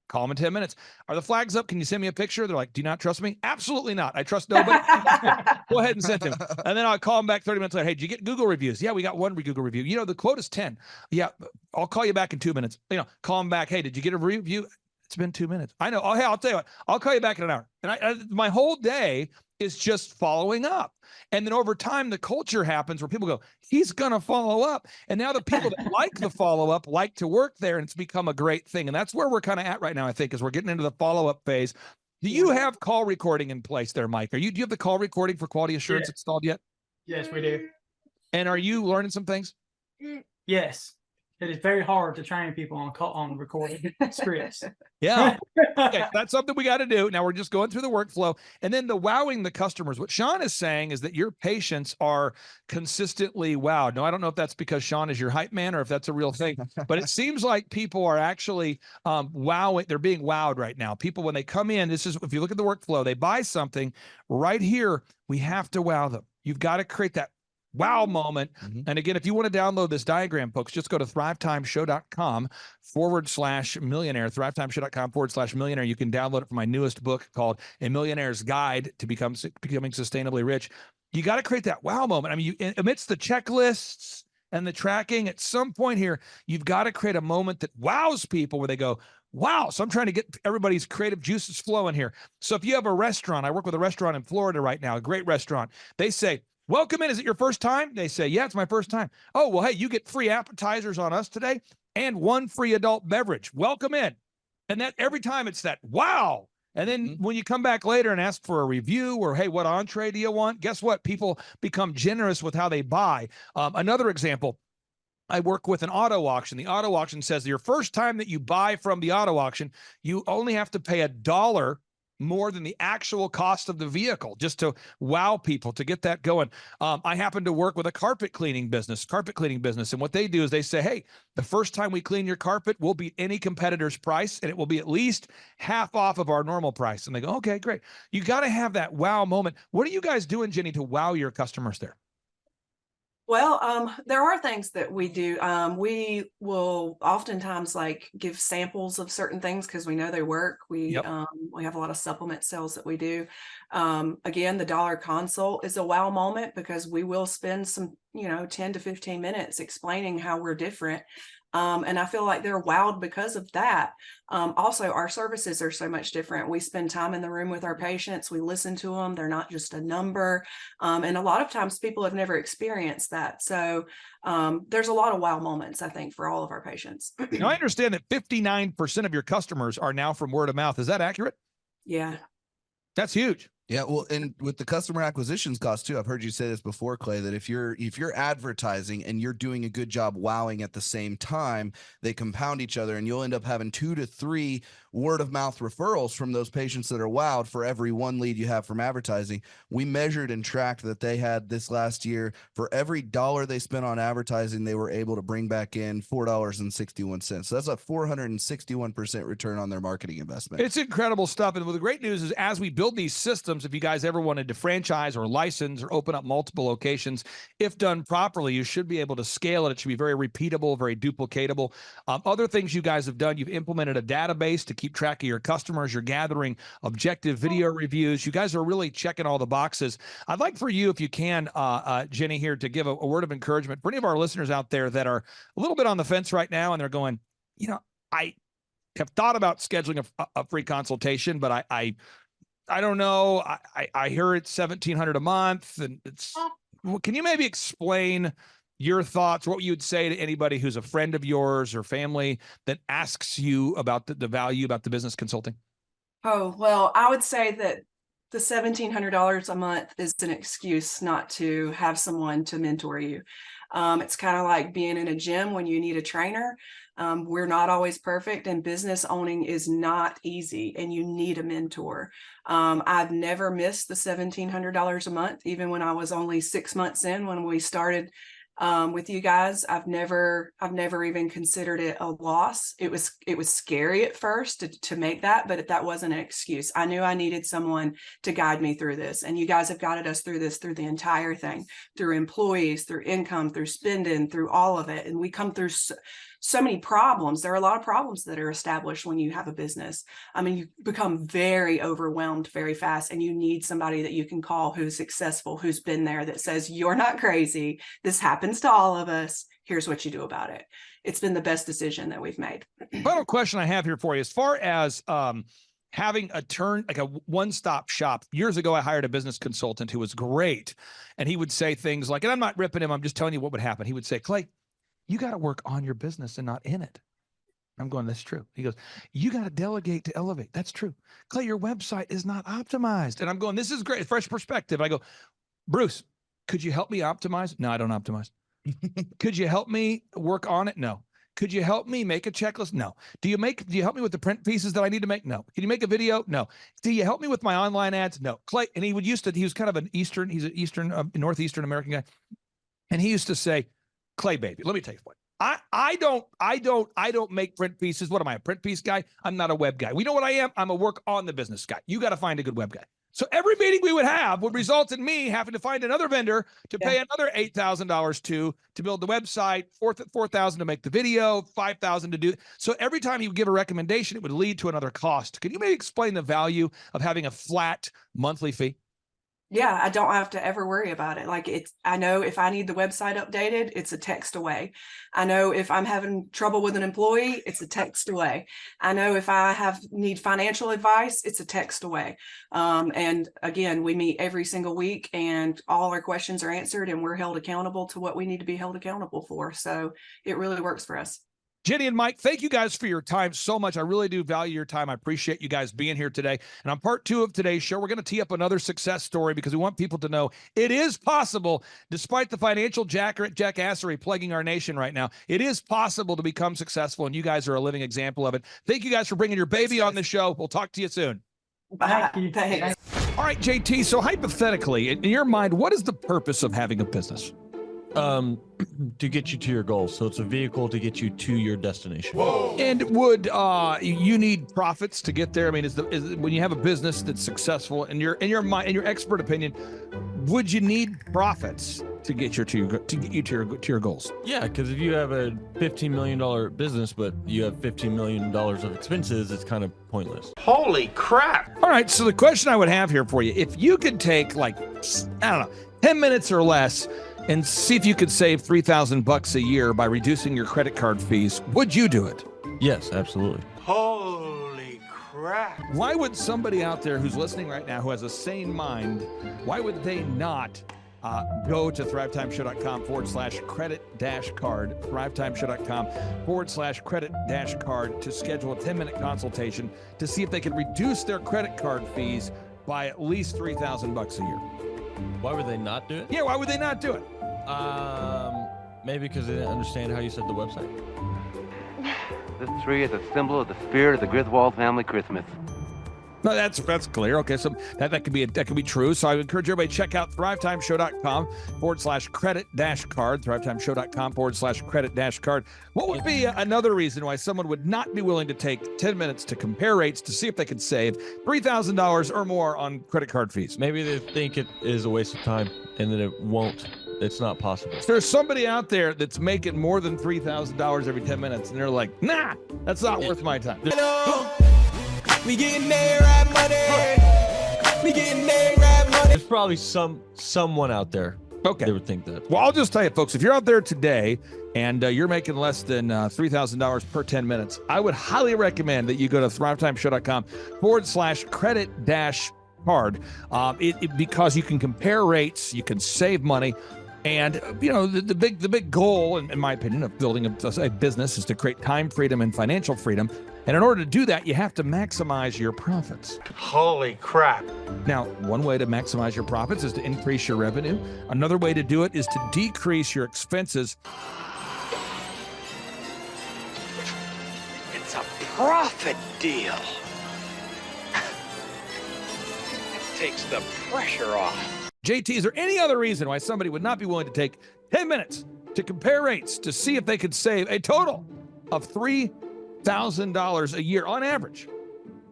Call them in 10 minutes. Are the flags up? Can you send me a picture? They're like, do you not trust me? Absolutely not. I trust nobody. Go ahead and send them. And then I'll call them back 30 minutes later. Hey, did you get Google reviews? Yeah, we got one Google review. You know, the quote is 10. Yeah, I'll call you back in 2 minutes. Call them back. Hey, did you get a review? It's been 2 minutes. I know. Oh, hey, I'll tell you what. I'll call you back in an hour. And my whole day is just following up. And then over time, the culture happens where people go, he's going to follow up. And now the people that like the follow-up like to work there, and it's become a great thing. And that's where we're kind of at right now, I think, is we're getting into the follow-up phase. Do you have call recording in place there, Mike? Do you have the call recording for quality assurance installed yet? Yes, we do. And are you learning some things? Yes. It is very hard to train people on recording scripts. Yeah. Okay, that's something we got to do. Now we're just going through the workflow, and then the wowing the customers. What Sean is saying is that your patients are consistently wowed. Now, I don't know if that's because Sean is your hype man or if that's a real thing, but it seems like people are actually wowing. They're being wowed right now. People, when they come in, this is, if you look at the workflow, they buy something right here. We have to wow them. You've got to create that wow moment. And again, if you want to download this diagram, folks, just go to thrivetimeshow.com/millionaire, thrivetimeshow.com/millionaire. You can download it from my newest book called A Millionaire's Guide to Becoming Sustainably Rich. You got to create that wow moment. I mean, amidst the checklists and the tracking, at some point here, you've got to create a moment that wows people where they go, wow. So I'm trying to get everybody's creative juices flowing here. So if you have a restaurant, I work with a restaurant in Florida right now, a great restaurant. They say, welcome in. Is it your first time? They say, yeah, it's my first time. Oh, well, hey, you get free appetizers on us today and 1 free adult beverage. Welcome in. And that every time it's that, wow. And then when you come back later and ask for a review or, hey, what entree do you want? Guess what? People become generous with how they buy. Another example, I work with an auto auction. The auto auction says your first time that you buy from the auto auction, you only have to pay $1 more than the actual cost of the vehicle, just to wow people, to get that going. I happen to work with a carpet cleaning business. And what they do is they say, hey, the first time we clean your carpet, we'll beat any competitor's price, and it will be at least half off of our normal price. And they go, okay, great. You got to have that wow moment. What are you guys doing, Jenny, to wow your customers there? Well, there are things that we do. We will oftentimes like give samples of certain things because we know they work. We have a lot of supplement sales that we do. Again, the dollar consult is a wow moment because we will spend some, 10 to 15 minutes explaining how we're different. And I feel like they're wowed because of that. Also, our services are so much different. We spend time in the room with our patients. We listen to them. They're not just a number. And a lot of times people have never experienced that. So there's a lot of wow moments, I think, for all of our patients. Now, I understand that 59% of your customers are now from word of mouth. Is that accurate? Yeah. That's huge. Yeah, well, and with the customer acquisitions cost too, I've heard you say this before, Clay, that if you're advertising and you're doing a good job wowing at the same time, they compound each other, and you'll end up having 2 to 3 word of mouth referrals from those patients that are wowed for every 1 lead you have from advertising. We measured and tracked that they had this last year, for every $1 they spent on advertising, they were able to bring back in $4.61. So that's a 461% return on their marketing investment. It's incredible stuff. And the great news is, as we build these systems, if you guys ever wanted to franchise or license or open up multiple locations, if done properly, you should be able to scale it. It should be very repeatable, very duplicatable. Other things you guys have done, you've implemented a database to keep track of your customers. You're gathering objective video reviews. You guys are really checking all the boxes. I'd like for you, if you can, Jenny, here, to give a word of encouragement for any of our listeners out there that are a little bit on the fence right now, and they're going, I have thought about scheduling a free consultation, but I don't know. I hear it's $1,700 a month, and can you maybe explain your thoughts, what you would say to anybody who's a friend of yours or family that asks you about the value about the business consulting? Oh, well, I would say that the $1,700 a month is an excuse not to have someone to mentor you. It's kind of like being in a gym when you need a trainer. We're not always perfect, and business owning is not easy, and you need a mentor. I've never missed the $1,700 a month, even when I was only 6 months in when we started with you guys. I've never even considered it a loss. It was scary at first to make that, but that wasn't an excuse. I knew I needed someone to guide me through this, and you guys have guided us through this, through the entire thing, through employees, through income, through spending, through all of it. And we come through so many problems. There are a lot of problems that are established when you have a business. I mean, you become very overwhelmed very fast, and you need somebody that you can call who's successful, who's been there, that says, you're not crazy. This happens to all of us. Here's what you do about it. It's been the best decision that we've made. Final question I have here for you, as far as having like a one-stop shop. Years ago, I hired a business consultant who was great. And he would say things like, and I'm not ripping him, I'm just telling you what would happen. He would say, Clay, you got to work on your business and not in it. I'm going, that's true. He goes, you got to delegate to elevate. That's true. Clay, your website is not optimized. And I'm going, this is great. Fresh perspective. I go, Bruce, could you help me optimize? No, I don't optimize. Could you help me work on it? No. Could you help me make a checklist? No. Do you help me with the print pieces that I need to make? No. Can you make a video? No. Do you help me with my online ads? No. Clay, and he was kind of he's an Northeastern American guy. And he used to say, Clay, baby, let me tell you what. I don't make print pieces. What am I, a print piece guy? I'm not a web guy. We know what I am. I'm a work on the business guy. You got to find a good web guy. So every meeting we would have would result in me having to find another vendor to pay another $8,000 to build the website, $4,000 to make the video, $5,000 to do. So every time he would give a recommendation, it would lead to another cost. Can you maybe explain the value of having a flat monthly fee? Yeah, I don't have to ever worry about it. Like I know if I need the website updated, it's a text away. I know if I'm having trouble with an employee, it's a text away. I know if I need financial advice, it's a text away. And again, we meet every single week and all our questions are answered and we're held accountable to what we need to be held accountable for. So it really works for us. Jenny and Mike, thank you guys for your time so much. I really do value your time. I appreciate you guys being here today. And on part 2 of today's show, we're going to tee up another success story because we want people to know it is possible, despite the financial jackassery plaguing our nation right now. It is possible to become successful, and you guys are a living example of it. Thank you guys for bringing your baby on the show. We'll talk to you soon. Bye. Thanks. All right, JT, so hypothetically, in your mind, what is the purpose of having a business? To get you to your goals. So it's a vehicle to get you to your destination. Whoa. And would you need profits to get there? I mean, is when you have a business that's successful, in your mind, in your expert opinion, would you need profits to get you to your goals? Yeah, because if you have a $15 million business, but you have $15 million of expenses, it's kind of pointless. Holy crap! All right, so the question I would have here for you, if you could take 10 minutes or less and see if you could save $3,000 a year by reducing your credit card fees, would you do it? Yes, absolutely. Holy crap. Why would somebody out there who's listening right now who has a sane mind, why would they not go to thrivetimeshow.com/credit-card, thrivetimeshow.com/credit-card to schedule a 10-minute consultation to see if they can reduce their credit card fees by at least $3,000 a year? Why would they not do it? Yeah, why would they not do it? Maybe because they didn't understand how you said the website. This tree is a symbol of the spirit of the Griswold family Christmas. No, that's clear. Okay, so that could be true. So I would encourage everybody to check out thrivetimeshow.com/credit-card, thrivetimeshow.com/credit-card. What would be another reason why someone would not be willing to take 10 minutes to compare rates to see if they could save $3,000 or more on credit card fees? Maybe they think it is a waste of time and that it won't. It's not possible. If there's somebody out there that's making more than $3,000 every 10 minutes and they're like, nah, that's not worth my time. We getting there, right money. We getting there, right money. There's probably someone out there. Okay. They would think that. Well, I'll just tell you, folks, if you're out there today and you're making less than $3,000 per 10 minutes, I would highly recommend that you go to thrivetimeshow.com/credit-card because you can compare rates, you can save money. And, the big goal, in my opinion, of building a business is to create time freedom and financial freedom. And in order to do that, you have to maximize your profits. Holy crap. Now, one way to maximize your profits is to increase your revenue. Another way to do it is to decrease your expenses. It's a profit deal. It takes the pressure off. JT, is there any other reason why somebody would not be willing to take 10 minutes to compare rates to see if they could save a total of $3,000 a year on average?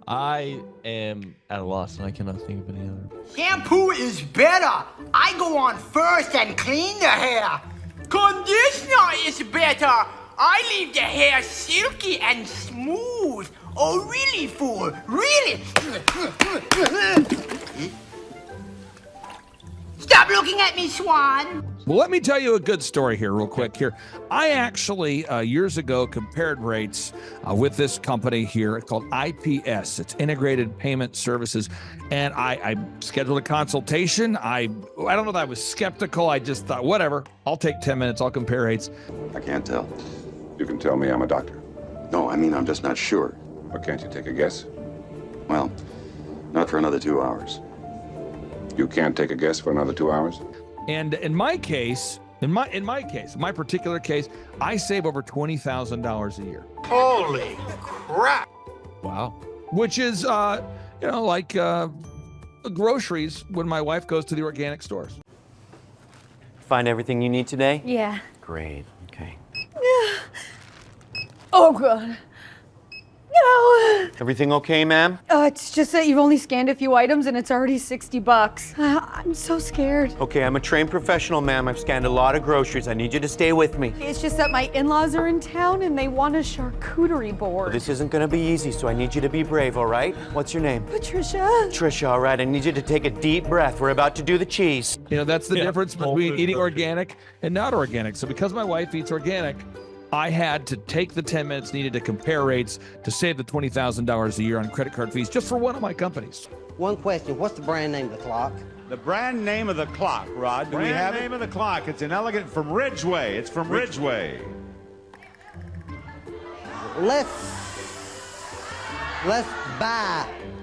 I am at a loss and I cannot think of any other. Shampoo is better. I go on first and clean the hair. Conditioner is better. I leave the hair silky and smooth. Oh, really, fool? Really? Stop looking at me, Swan. Well, let me tell you a good story here real quick here. I actually, years ago, compared rates with this company here called IPS. It's Integrated Payment Services. And I scheduled a consultation. I don't know that I was skeptical. I just thought, whatever, I'll take 10 minutes. I'll compare rates. I can't tell. You can tell me I'm a doctor. No, I mean, I'm just not sure. Well, can't you take a guess? Well, not for another 2 hours. You can't take a guess for another 2 hours? And in my case, in my particular case, I save over $20,000 a year. Holy crap! Wow. Which is, like groceries when my wife goes to the organic stores. Find everything you need today? Yeah. Great. Okay. Oh, God. No. Everything okay, ma'am? It's just that you've only scanned a few items and it's already $60. I'm so scared. Okay, I'm a trained professional, ma'am. I've scanned a lot of groceries. I need you to stay with me. It's just that my in-laws are in town and they want a charcuterie board. Well, this isn't gonna be easy, so I need you to be brave, all right? What's your name? Patricia. Trisha, all right. I need you to take a deep breath. We're about to do the cheese. That's the difference between eating organic and not organic. So because my wife eats organic, I had to take the 10 minutes needed to compare rates to save the $20,000 a year on credit card fees just for one of my companies. One question, what's the brand name of the clock? The brand name of the clock, Rod. Do we have it? Brand name of the clock. It's an elegant from Ridgeway. It's from Ridgeway. Let's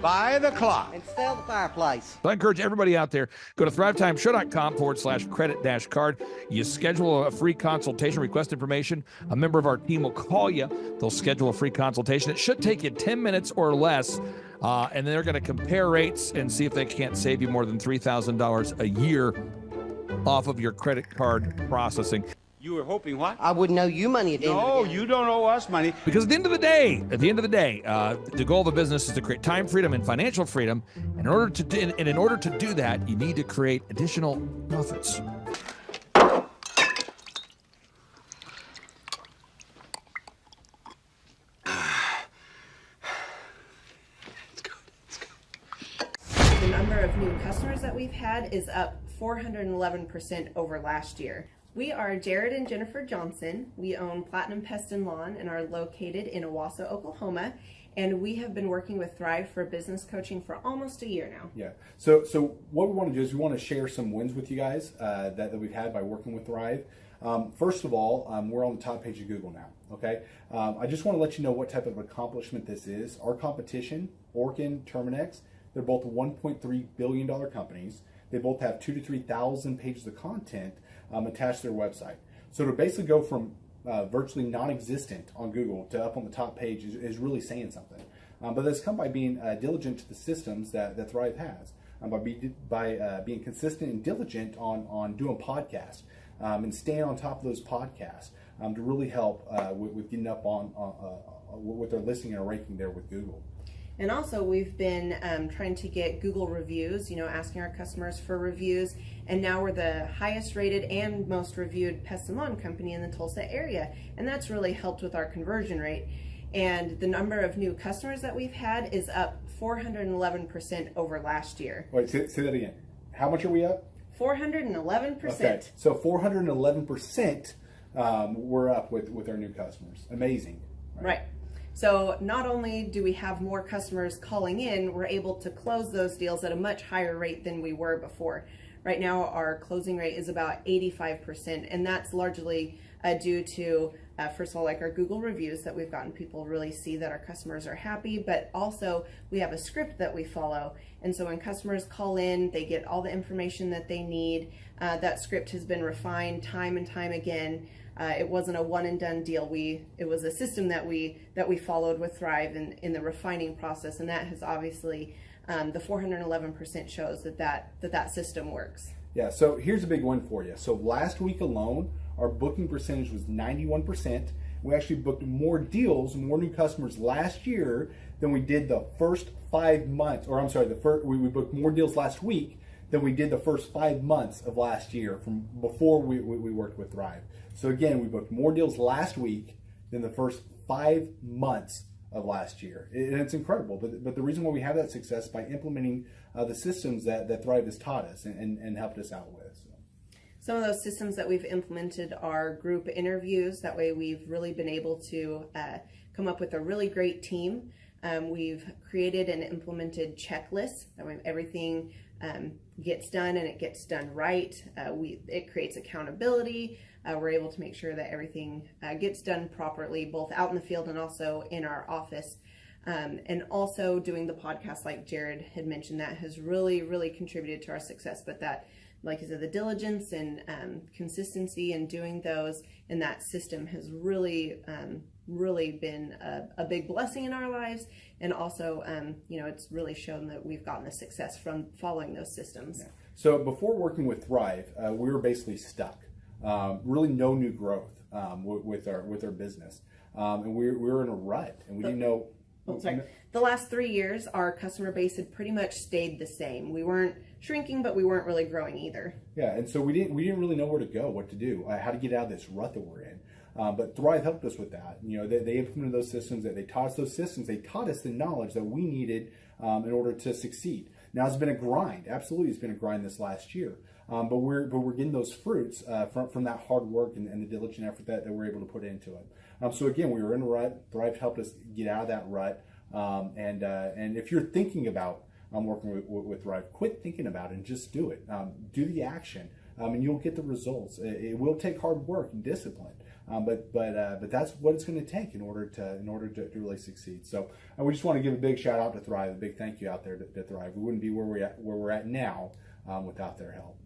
buy the clock and sell the fireplace. So I encourage everybody out there, go to thrivetimeshow.com/credit-card. You schedule a free consultation, request information. A member of our team will call you. They'll schedule a free consultation. It should take you 10 minutes or less. And they're going to compare rates and see if they can't save you more than $3,000 a year off of your credit card processing. You were hoping what? I wouldn't owe you money at the end of the day. No, you don't owe us money. Because at the end of the day, the goal of a business is to create time freedom and financial freedom. In order to do that, you need to create additional profits. The number of new customers that we've had is up 411% over last year. We are Jared and Jennifer Johnson. We own Platinum Pest and Lawn and are located in Owasso, Oklahoma. And we have been working with Thrive for business coaching for almost a year now. Yeah. So what we want to do is we want to share some wins with you guys that we've had by working with Thrive. First of all, we're on the top page of Google now. Okay. I just want to let you know what type of accomplishment this is. Our competition, Orkin, Terminex, they're both $1.3 billion companies. They both have 2,000 to 3,000 pages of content attached to their website. So to basically go from virtually non-existent on Google to up on the top page is really saying something. But that's come by being diligent to the systems that Thrive has, by being consistent and diligent on doing podcasts and staying on top of those podcasts to really help with getting up on with their listing and ranking there with Google. And also we've been trying to get Google reviews, asking our customers for reviews. And now we're the highest rated and most reviewed pest and lawn company in the Tulsa area. And that's really helped with our conversion rate. And the number of new customers that we've had is up 411% over last year. Wait, say that again. How much are we up? 411%. Okay, so 411% we're up with our new customers. Amazing. Right. So not only do we have more customers calling in, we're able to close those deals at a much higher rate than we were before. Right now, our closing rate is about 85%, and that's largely due to, first of all, like our Google reviews that we've gotten people really see that our customers are happy, but also we have a script that we follow. And so when customers call in, they get all the information that they need. That script has been refined time and time again. It wasn't a one and done deal. It was a system that we followed with Thrive in the refining process, and that has obviously the 411% shows that system works. Yeah. So here's a big one for you. So last week alone, our booking percentage was 91%. We actually booked more deals, more new customers last year than we did the first 5 months. Or I'm sorry, we booked more deals last week than we did the first 5 months of last year from before we worked with Thrive. So again, we booked more deals last week than the first 5 months of last year. And it's incredible. But the reason why we have that success is by implementing the systems that Thrive has taught us and helped us out with. Some of those systems that we've implemented are group interviews. That way we've really been able to come up with a really great team. We've created and implemented checklists. That way everything gets done and it gets done right. It creates accountability. We're able to make sure that everything gets done properly, both out in the field and also in our office. And also doing the podcast, like Jared had mentioned, that has really, really contributed to our success. But that, like I said, the diligence and consistency in doing those and that system has really, really been a big blessing in our lives. And also, it's really shown that we've gotten the success from following those systems. Yeah. So before working with Thrive, we were basically stuck. Really no new growth with our business. And we were in a rut and we didn't know. Oh, sorry. The last 3 years, our customer base had pretty much stayed the same. We weren't shrinking, but we weren't really growing either. Yeah, and so we didn't really know where to go, what to do, how to get out of this rut that we're in. But Thrive helped us with that. They implemented those systems. They taught us those systems. They taught us the knowledge that we needed in order to succeed. Now it's been a grind. Absolutely, it's been a grind this last year. But we're getting those fruits from that hard work and the diligent effort that we're able to put into it. So again, we were in a rut. Thrive helped us get out of that rut. And if you're thinking about working with Thrive, quit thinking about it and just do it. Do the action, and you'll get the results. It will take hard work and discipline, but that's what it's going to take in order to really succeed. So we just want to give a big shout out to Thrive, a big thank you out there to Thrive. We wouldn't be where we're at now without their help.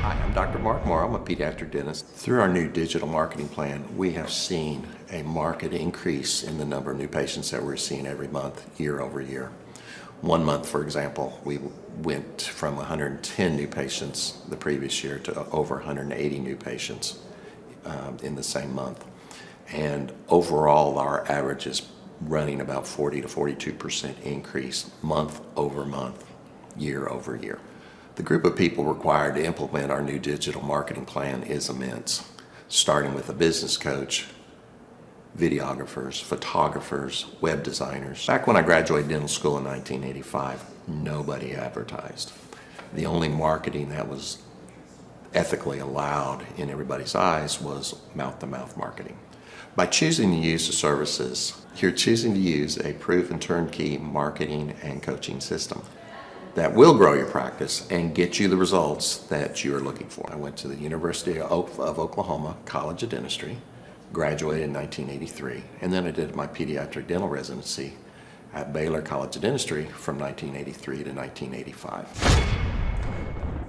Hi, I'm Dr. Mark Moore. I'm a pediatric dentist. Through our new digital marketing plan, we have seen a marked increase in the number of new patients that we're seeing every month, year over year. 1 month, for example, we went from 110 new patients the previous year to over 180 new patients in the same month. And overall, our average is running about 40 to 42% increase month over month, year over year. The group of people required to implement our new digital marketing plan is immense, starting with a business coach, videographers, photographers, web designers. Back when I graduated dental school in 1985, nobody advertised. The only marketing that was ethically allowed in everybody's eyes was mouth-to-mouth marketing. By choosing to use the services, you're choosing to use a proven turnkey marketing and coaching system that will grow your practice and get you the results that you're looking for. I went to the University of Oklahoma College of Dentistry, graduated in 1983, and then I did my pediatric dental residency at Baylor College of Dentistry from 1983 to 1985.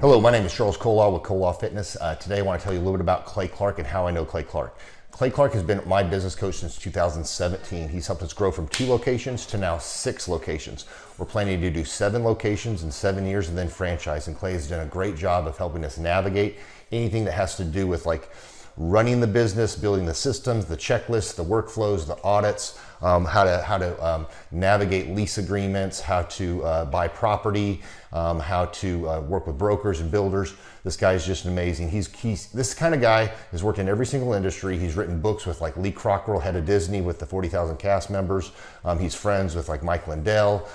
Hello, my name is Charles Kolaw with Kolaw Fitness. Today I want to tell you a little bit about Clay Clark and how I know Clay Clark. Clay Clark has been my business coach since 2017. He's helped us grow from 2 locations to now 6 locations. We're planning to do 7 locations in 7 years and then franchise. And Clay has done a great job of helping us navigate anything that has to do with like running the business, building the systems, the checklists, the workflows, the audits, how to navigate lease agreements, how to buy property, how to work with brokers and builders. This guy is just amazing. He's this kind of guy has worked in every single industry. He's written books with like Lee Crockrell, head of Disney, with the 40,000 cast members. He's friends with like Mike Lindell.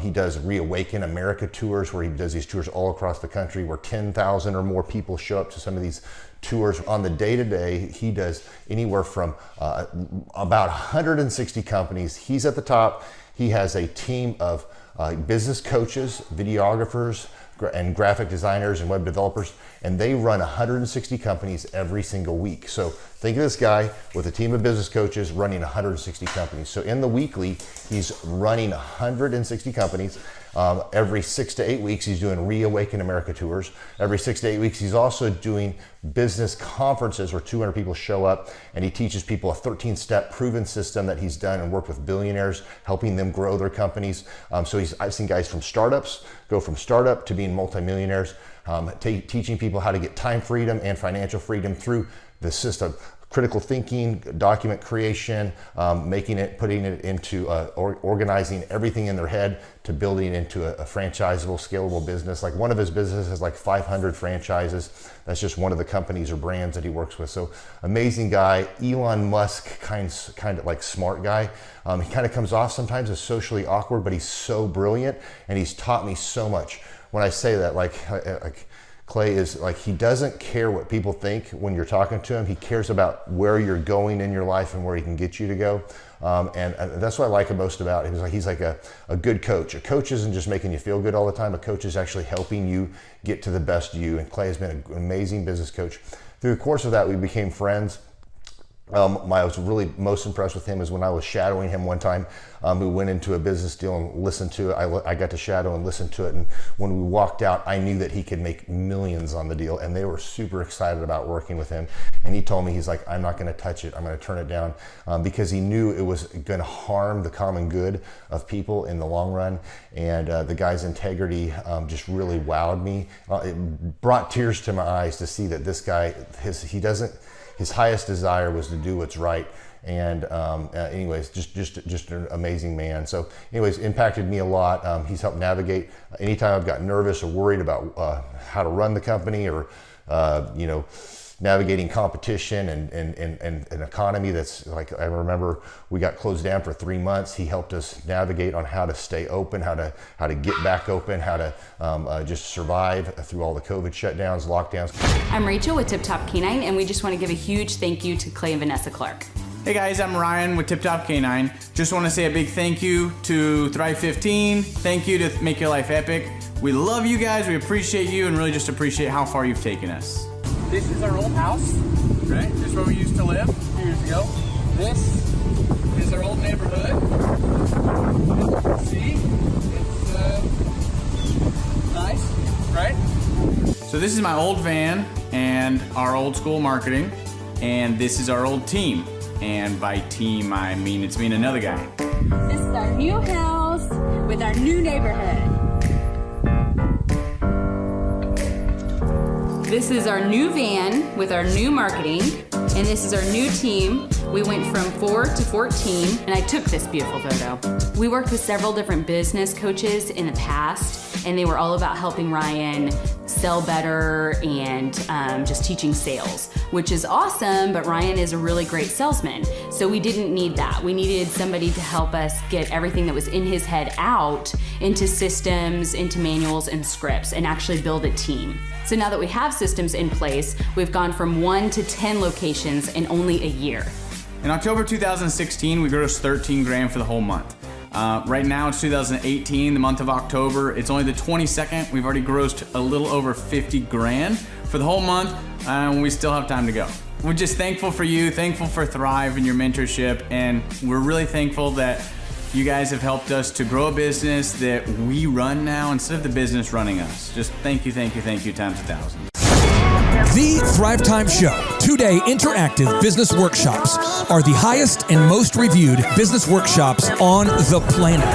He does Reawaken America tours where he does these tours all across the country where 10,000 or more people show up to some of these tours. On the day-to-day, he does anywhere from about 160 companies. He's at the top. He has a team of business coaches, videographers, and graphic designers and web developers, and they run 160 companies every single week. So think of this guy with a team of business coaches running 160 companies. So in the weekly, he's running 160 companies. Every 6 to 8 weeks, he's doing Reawaken America tours. Every 6 to 8 weeks, he's also doing business conferences where 200 people show up, and he teaches people a 13-step proven system that he's done and worked with billionaires, helping them grow their companies. So I've seen guys from startups go from startup to being multimillionaires, teaching people how to get time freedom and financial freedom through the system. Critical thinking, document creation, putting it into organizing everything in their head to building into a franchisable, scalable business. Like one of his businesses has like 500 franchises. That's just one of the companies or brands that he works with. So amazing guy, Elon Musk kind of like smart guy. He kind of comes off sometimes as socially awkward, but he's so brilliant and he's taught me so much. When I say that, like Clay is like, he doesn't care what people think when you're talking to him. He cares about where you're going in your life and where he can get you to go. And that's what I like most about him. He's like a good coach. A coach isn't just making you feel good all the time. A coach is actually helping you get to the best you. And Clay has been an amazing business coach. Through the course of that, we became friends. I was really most impressed with him is when I was shadowing him one time. We went into a business deal and listened to it. I got to shadow and listen to it. And when we walked out, I knew that he could make millions on the deal. And they were super excited about working with him. And he told me, he's like, I'm not going to touch it. I'm going to turn it down, because he knew it was going to harm the common good of people in the long run. And the guy's integrity just really wowed me. It brought tears to my eyes to see that this guy, his highest desire was to do what's right. And anyways, just an amazing man. So anyways, impacted me a lot. He's helped navigate anytime I've got nervous or worried about how to run the company, or navigating competition and an economy that's like, I remember we got closed down for 3 months. He helped us navigate on how to stay open, how to get back open, how to just survive through all the COVID shutdowns, lockdowns. I'm Rachel with Tip Top Canine, and we just want to give a huge thank you to Clay and Vanessa Clark. Hey guys, I'm Ryan with Tip Top Canine. Just want to say a big thank you to Thrive 15. Thank you to Make Your Life Epic. We love you guys, we appreciate you, and really just appreciate how far you've taken us. This is our old house, right? This is where we used to live a few years ago. This is our old neighborhood. As you can see, it's nice, right? So this is my old van and our old school marketing, and this is our old team. And by team, I mean it's me and another guy. This is our new house with our new neighborhood. This is our new van with our new marketing, and this is our new team. We went from 4 to 14, and I took this beautiful photo. We worked with several different business coaches in the past, and they were all about helping Ryan sell better and just teaching sales, which is awesome, but Ryan is a really great salesman. So we didn't need that. We needed somebody to help us get everything that was in his head out into systems, into manuals and scripts, and actually build a team. So now that we have systems in place, we've gone from 1 to 10 locations in only a year. In October 2016, we grossed 13 grand for the whole month. Right now it's 2018, the month of October. It's only the 22nd. We've already grossed a little over 50 grand for the whole month, and we still have time to go. We're just thankful for you, thankful for Thrive and your mentorship, and we're really thankful that you guys have helped us to grow a business that we run now instead of the business running us. Just thank you times 1,000. The Thrive Time Show 2-day interactive business workshops are the highest and most reviewed business workshops on the planet.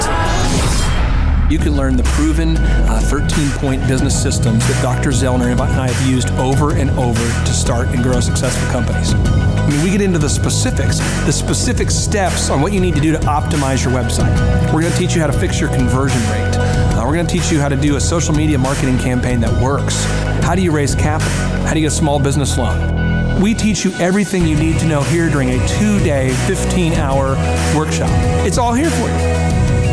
You can learn the proven 13-point business systems that Dr. Zellner and I have used over and over to start and grow successful companies. I mean, we get into the specific steps on what you need to do to optimize your website. We're going to teach you how to fix your conversion rate. We're going to teach you how to do a social media marketing campaign that works. How do you raise capital? How do you get a small business loan? We teach you everything you need to know here during a 2-day, 15-hour workshop. It's all here for you.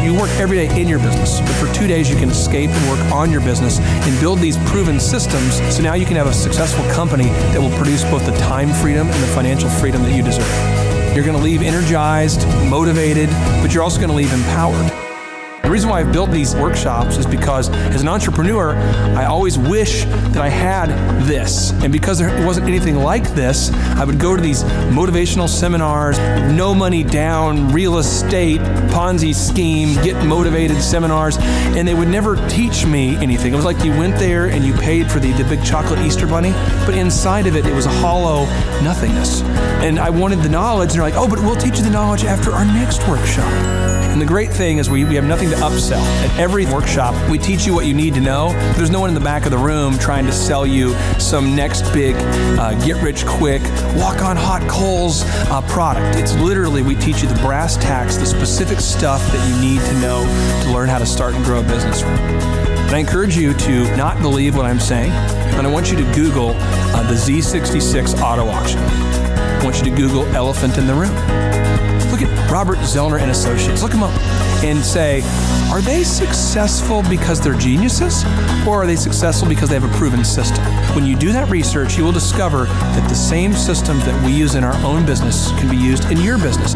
You work every day in your business, but for 2 days you can escape and work on your business and build these proven systems so now you can have a successful company that will produce both the time freedom and the financial freedom that you deserve. You're going to leave energized, motivated, but you're also going to leave empowered. The reason why I've built these workshops is because as an entrepreneur, I always wish that I had this. And because there wasn't anything like this, I would go to these motivational seminars, no money down, real estate, Ponzi scheme, get motivated seminars, and they would never teach me anything. It was like you went there and you paid for the big chocolate Easter bunny, but inside of it, it was a hollow nothingness. And I wanted the knowledge, and they're like, oh, but we'll teach you the knowledge after our next workshop. And the great thing is we have nothing to upsell. At every workshop, we teach you what you need to know. There's no one in the back of the room trying to sell you some next big get-rich-quick, walk-on-hot coals product. It's literally, we teach you the brass tacks, the specific stuff that you need to know to learn how to start and grow a business. And I encourage you to not believe what I'm saying, and I want you to Google the Z66 auto auction. I want you to Google elephant in the room. Look at Robert Zellner and Associates. Look him up and say, Are they successful because they're geniuses, or are they successful because they have a proven system? When you do that research, you will discover that the same systems that we use in our own business can be used in your business.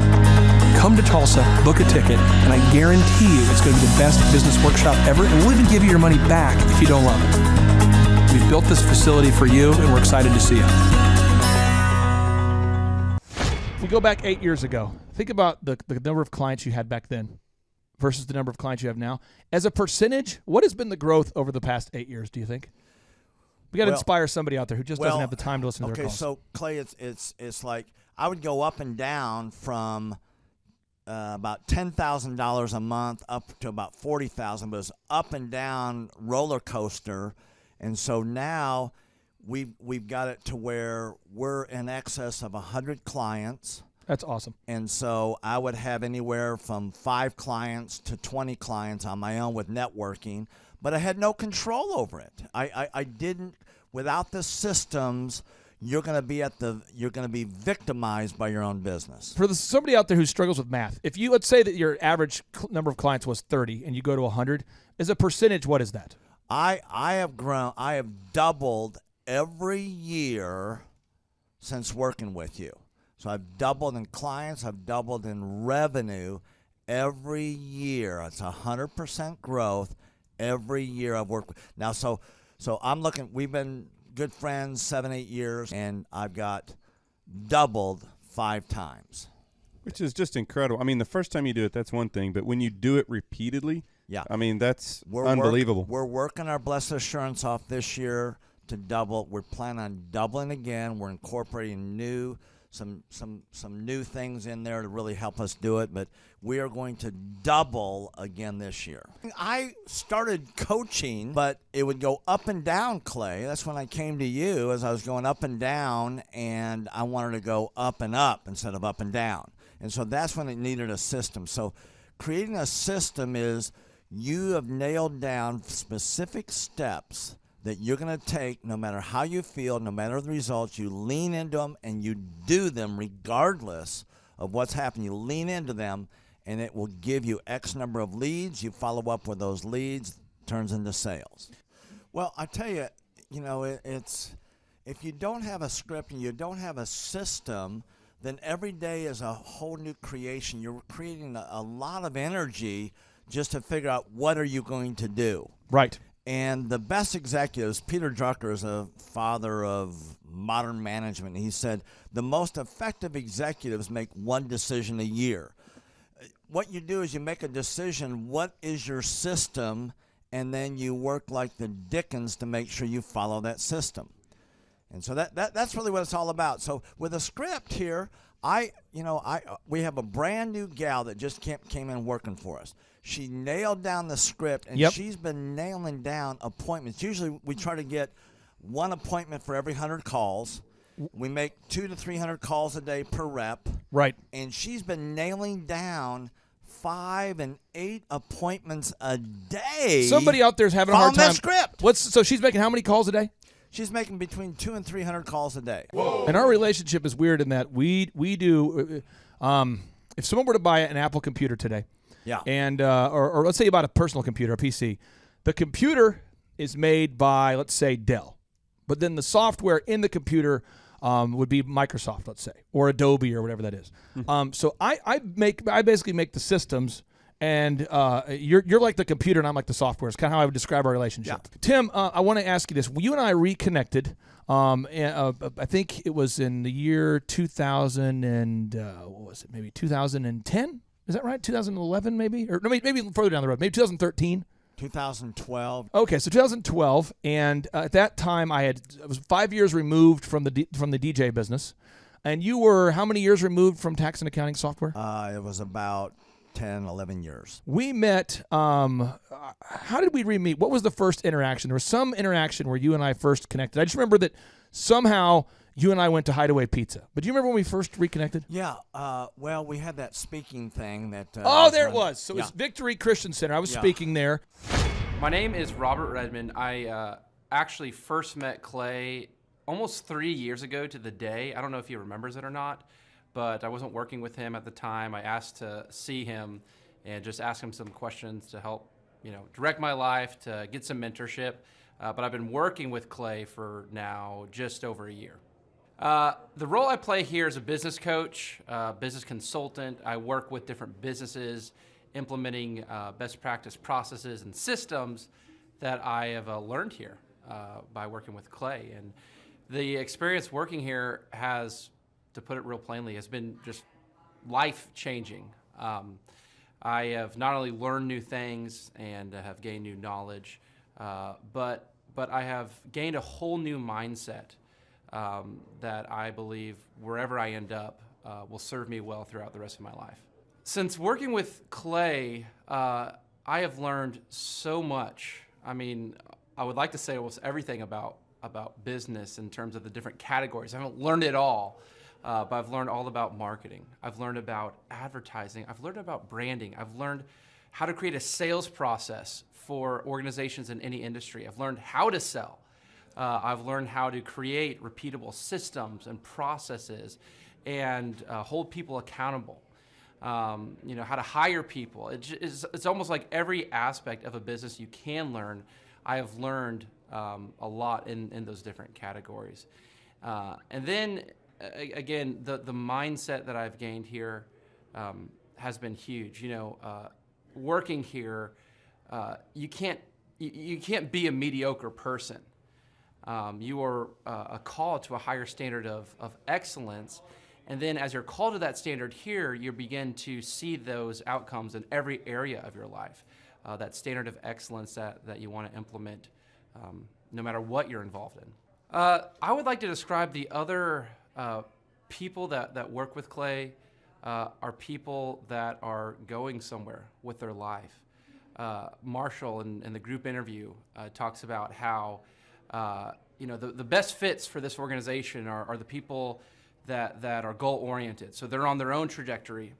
Come to Tulsa, book a ticket, and I guarantee you it's going to be the best business workshop ever, and we'll even give you your money back if you don't love it. We've built this facility for you, and we're excited to see you. If we go back 8 years ago, think about the number of clients you had back then versus the number of clients you have now. As a percentage, what has been the growth over the past 8 years, do you think? We got to inspire somebody out there who just doesn't have the time to listen to their calls. Okay, so Clay, it's like I would go up and down from about $10,000 a month up to about $40,000, but it's up and down roller coaster. And so now we've got it to where we're in excess of 100 clients. That's awesome. And so I would have anywhere from 5 clients to 20 clients on my own with networking, but I had no control over it. I didn't, without the systems, you're going to be victimized by your own business. For somebody out there who struggles with math, if you, let's say that your average number of clients was 30 and you go to 100, as a percentage, what is that? I have doubled every year since working with you. So I've doubled in clients, I've doubled in revenue every year. It's 100% growth every year I've worked with. Now, so I'm looking, we've been good friends 7-8 years, and I've got doubled 5 times. Which is just incredible. I mean, the first time you do it, that's one thing, but when you do it repeatedly, yeah, I mean, that's unbelievable. We're working our Blessed Assurance off this year to double. We're planning on doubling again. We're incorporating some new things in there to really help us do it, but we are going to double again this year. I started coaching, but it would go up and down, Clay. That's when I came to you, as I was going up and down, and I wanted to go up and up instead of up and down. And so that's when it needed a system. So creating a system is you have nailed down specific steps that you're going to take no matter how you feel, no matter the results. You lean into them and you do them regardless of what's happening. You lean into them and it will give you X number of leads. You follow up with those leads, turns into sales. Well, I tell you, it's if you don't have a script and you don't have a system, then every day is a whole new creation. You're creating a lot of energy just to figure out what are you going to do. Right. And the best executives, Peter Drucker is a father of modern management. He said, the most effective executives make one decision a year. What you do is you make a decision, what is your system, and then you work like the Dickens to make sure you follow that system. And so that's really what it's all about. So with a script here, we have a brand new gal that just came in working for us. She nailed down the script, and she's been nailing down appointments. Usually we try to get one appointment for every 100 calls. We make 200 to 300 calls a day per rep. Right. And she's been nailing down 5 and 8 appointments a day. Somebody out there's having a hard time. That script. So she's making how many calls a day? She's making between 200 and 300 calls a day. Whoa. And our relationship is weird in that we do. If someone were to buy an Apple computer today, yeah, and or let's say you bought a personal computer, a PC, the computer is made by, let's say, Dell, but then the software in the computer would be Microsoft, let's say, or Adobe or whatever that is. So I basically make the systems, and you're like the computer and I'm like the software. It's kind of how I would describe our relationship. Yeah. Tim, I want to ask you this. You and I reconnected. I think it was in the year 2000 and what was it? Maybe 2010. Is that right? 2011 maybe? Or no, maybe further down the road. Maybe 2013. 2012. Okay, so 2012, and at that time I was 5 years removed from the DJ business, and you were how many years removed from tax and accounting software? It was about 10, 11 years. We met. How did we re-meet? What was the first interaction? There was some interaction where you and I first connected. I just remember that somehow you and I went to Hideaway Pizza. But do you remember when we first reconnected? Yeah. Well, we had that speaking thing that. There it was. So it was Victory Christian Center. I was speaking there. My name is Robert Redmond. I actually first met Clay almost 3 years ago to the day. I don't know if he remembers it or not, but I wasn't working with him at the time. I asked to see him, and just ask him some questions to help, direct my life, to get some mentorship. But I've been working with Clay for now just over a year. The role I play here is a business coach, business consultant. I work with different businesses implementing best practice processes and systems that I have learned here by working with Clay. And the experience working here has, to put it real plainly, has been just life-changing. I have not only learned new things and have gained new knowledge, but I have gained a whole new mindset that I believe wherever I end up will serve me well throughout the rest of my life. Since working with Clay, I have learned so much. I mean, I would like to say almost everything about business in terms of the different categories. I haven't learned it all, but I've learned all about marketing. I've learned about advertising. I've learned about branding. I've learned how to create a sales process for organizations in any industry. I've learned how to sell. I've learned how to create repeatable systems and processes and hold people accountable. How to hire people. It's almost like every aspect of a business you can learn. I have learned a lot in those different categories. And then, again, the mindset that I've gained here has been huge. Working here, you can't be a mediocre person. You are a call to a higher standard of excellence. And then as you're called to that standard here, you begin to see those outcomes in every area of your life. That standard of excellence that you want to implement no matter what you're involved in. I would like to describe the other people that work with Clay are people that are going somewhere with their life. Marshall in the group interview talks about how the best fits for this organization are the people that are goal-oriented. So they're on their own trajectory,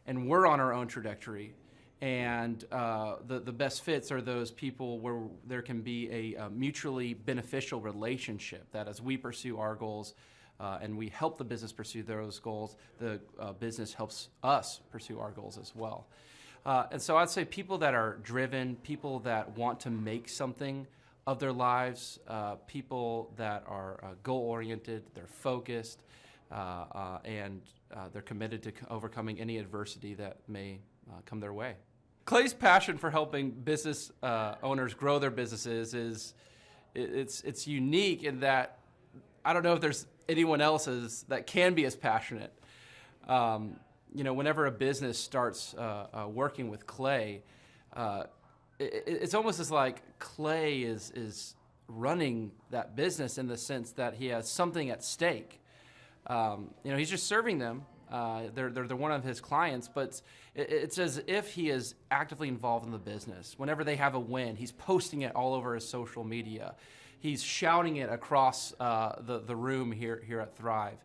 and we're on our own trajectory. And the best fits are those people where there can be a mutually beneficial relationship, that as we pursue our goals and we help the business pursue those goals, the business helps us pursue our goals as well. And so I'd say people that are driven, people that want to make something of their lives, people that are goal-oriented, they're focused, and they're committed to overcoming any adversity that may come their way. Clay's passion for helping business owners grow their businesses it's unique in that I don't know if there's anyone else that can be as passionate. Whenever a business starts working with Clay, it's almost as like Clay is running that business in the sense that he has something at stake. He's just serving them. They're one of his clients, but it's as if he is actively involved in the business. Whenever they have a win, he's posting it all over his social media. He's shouting it across the room here at Thrive.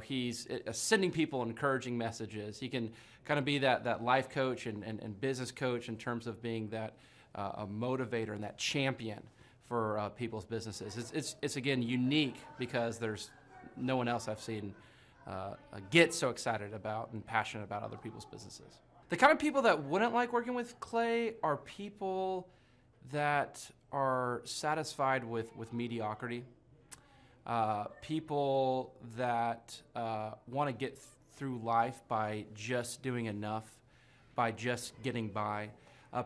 He's sending people encouraging messages. He can kind of be that life coach and business coach in terms of being that a motivator and that champion for people's businesses. It's again unique because there's no one else I've seen get so excited about and passionate about other people's businesses. The kind of people that wouldn't like working with Clay are people that are satisfied with mediocrity. People that want to get through life by just doing enough, by just getting by.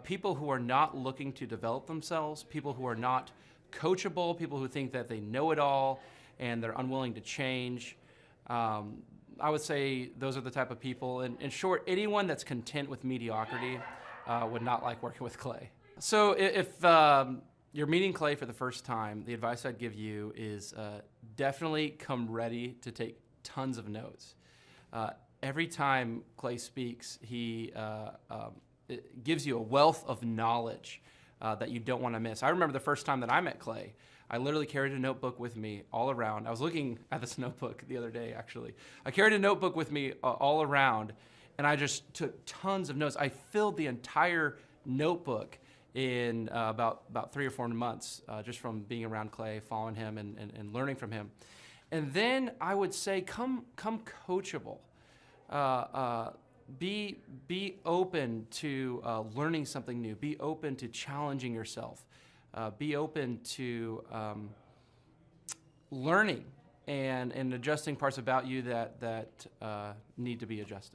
People who are not looking to develop themselves, people who are not coachable, people who think that they know it all and they're unwilling to change. I would say those are the type of people. In short, anyone that's content with mediocrity would not like working with Clay. So if you're meeting Clay for the first time, the advice I'd give you is definitely come ready to take tons of notes. Every time Clay speaks, he it gives you a wealth of knowledge that you don't want to miss. I remember the first time that I met Clay, I literally carried a notebook with me all around. I was looking at this notebook the other day, actually. I carried a notebook with me all around, and I just took tons of notes. I filled the entire notebook in about 3 or 4 months, just from being around Clay, following him, and learning from him. And then I would say, come coachable. be open to learning something new. Be open to challenging yourself. Be open to learning and adjusting parts about you that need to be adjusted.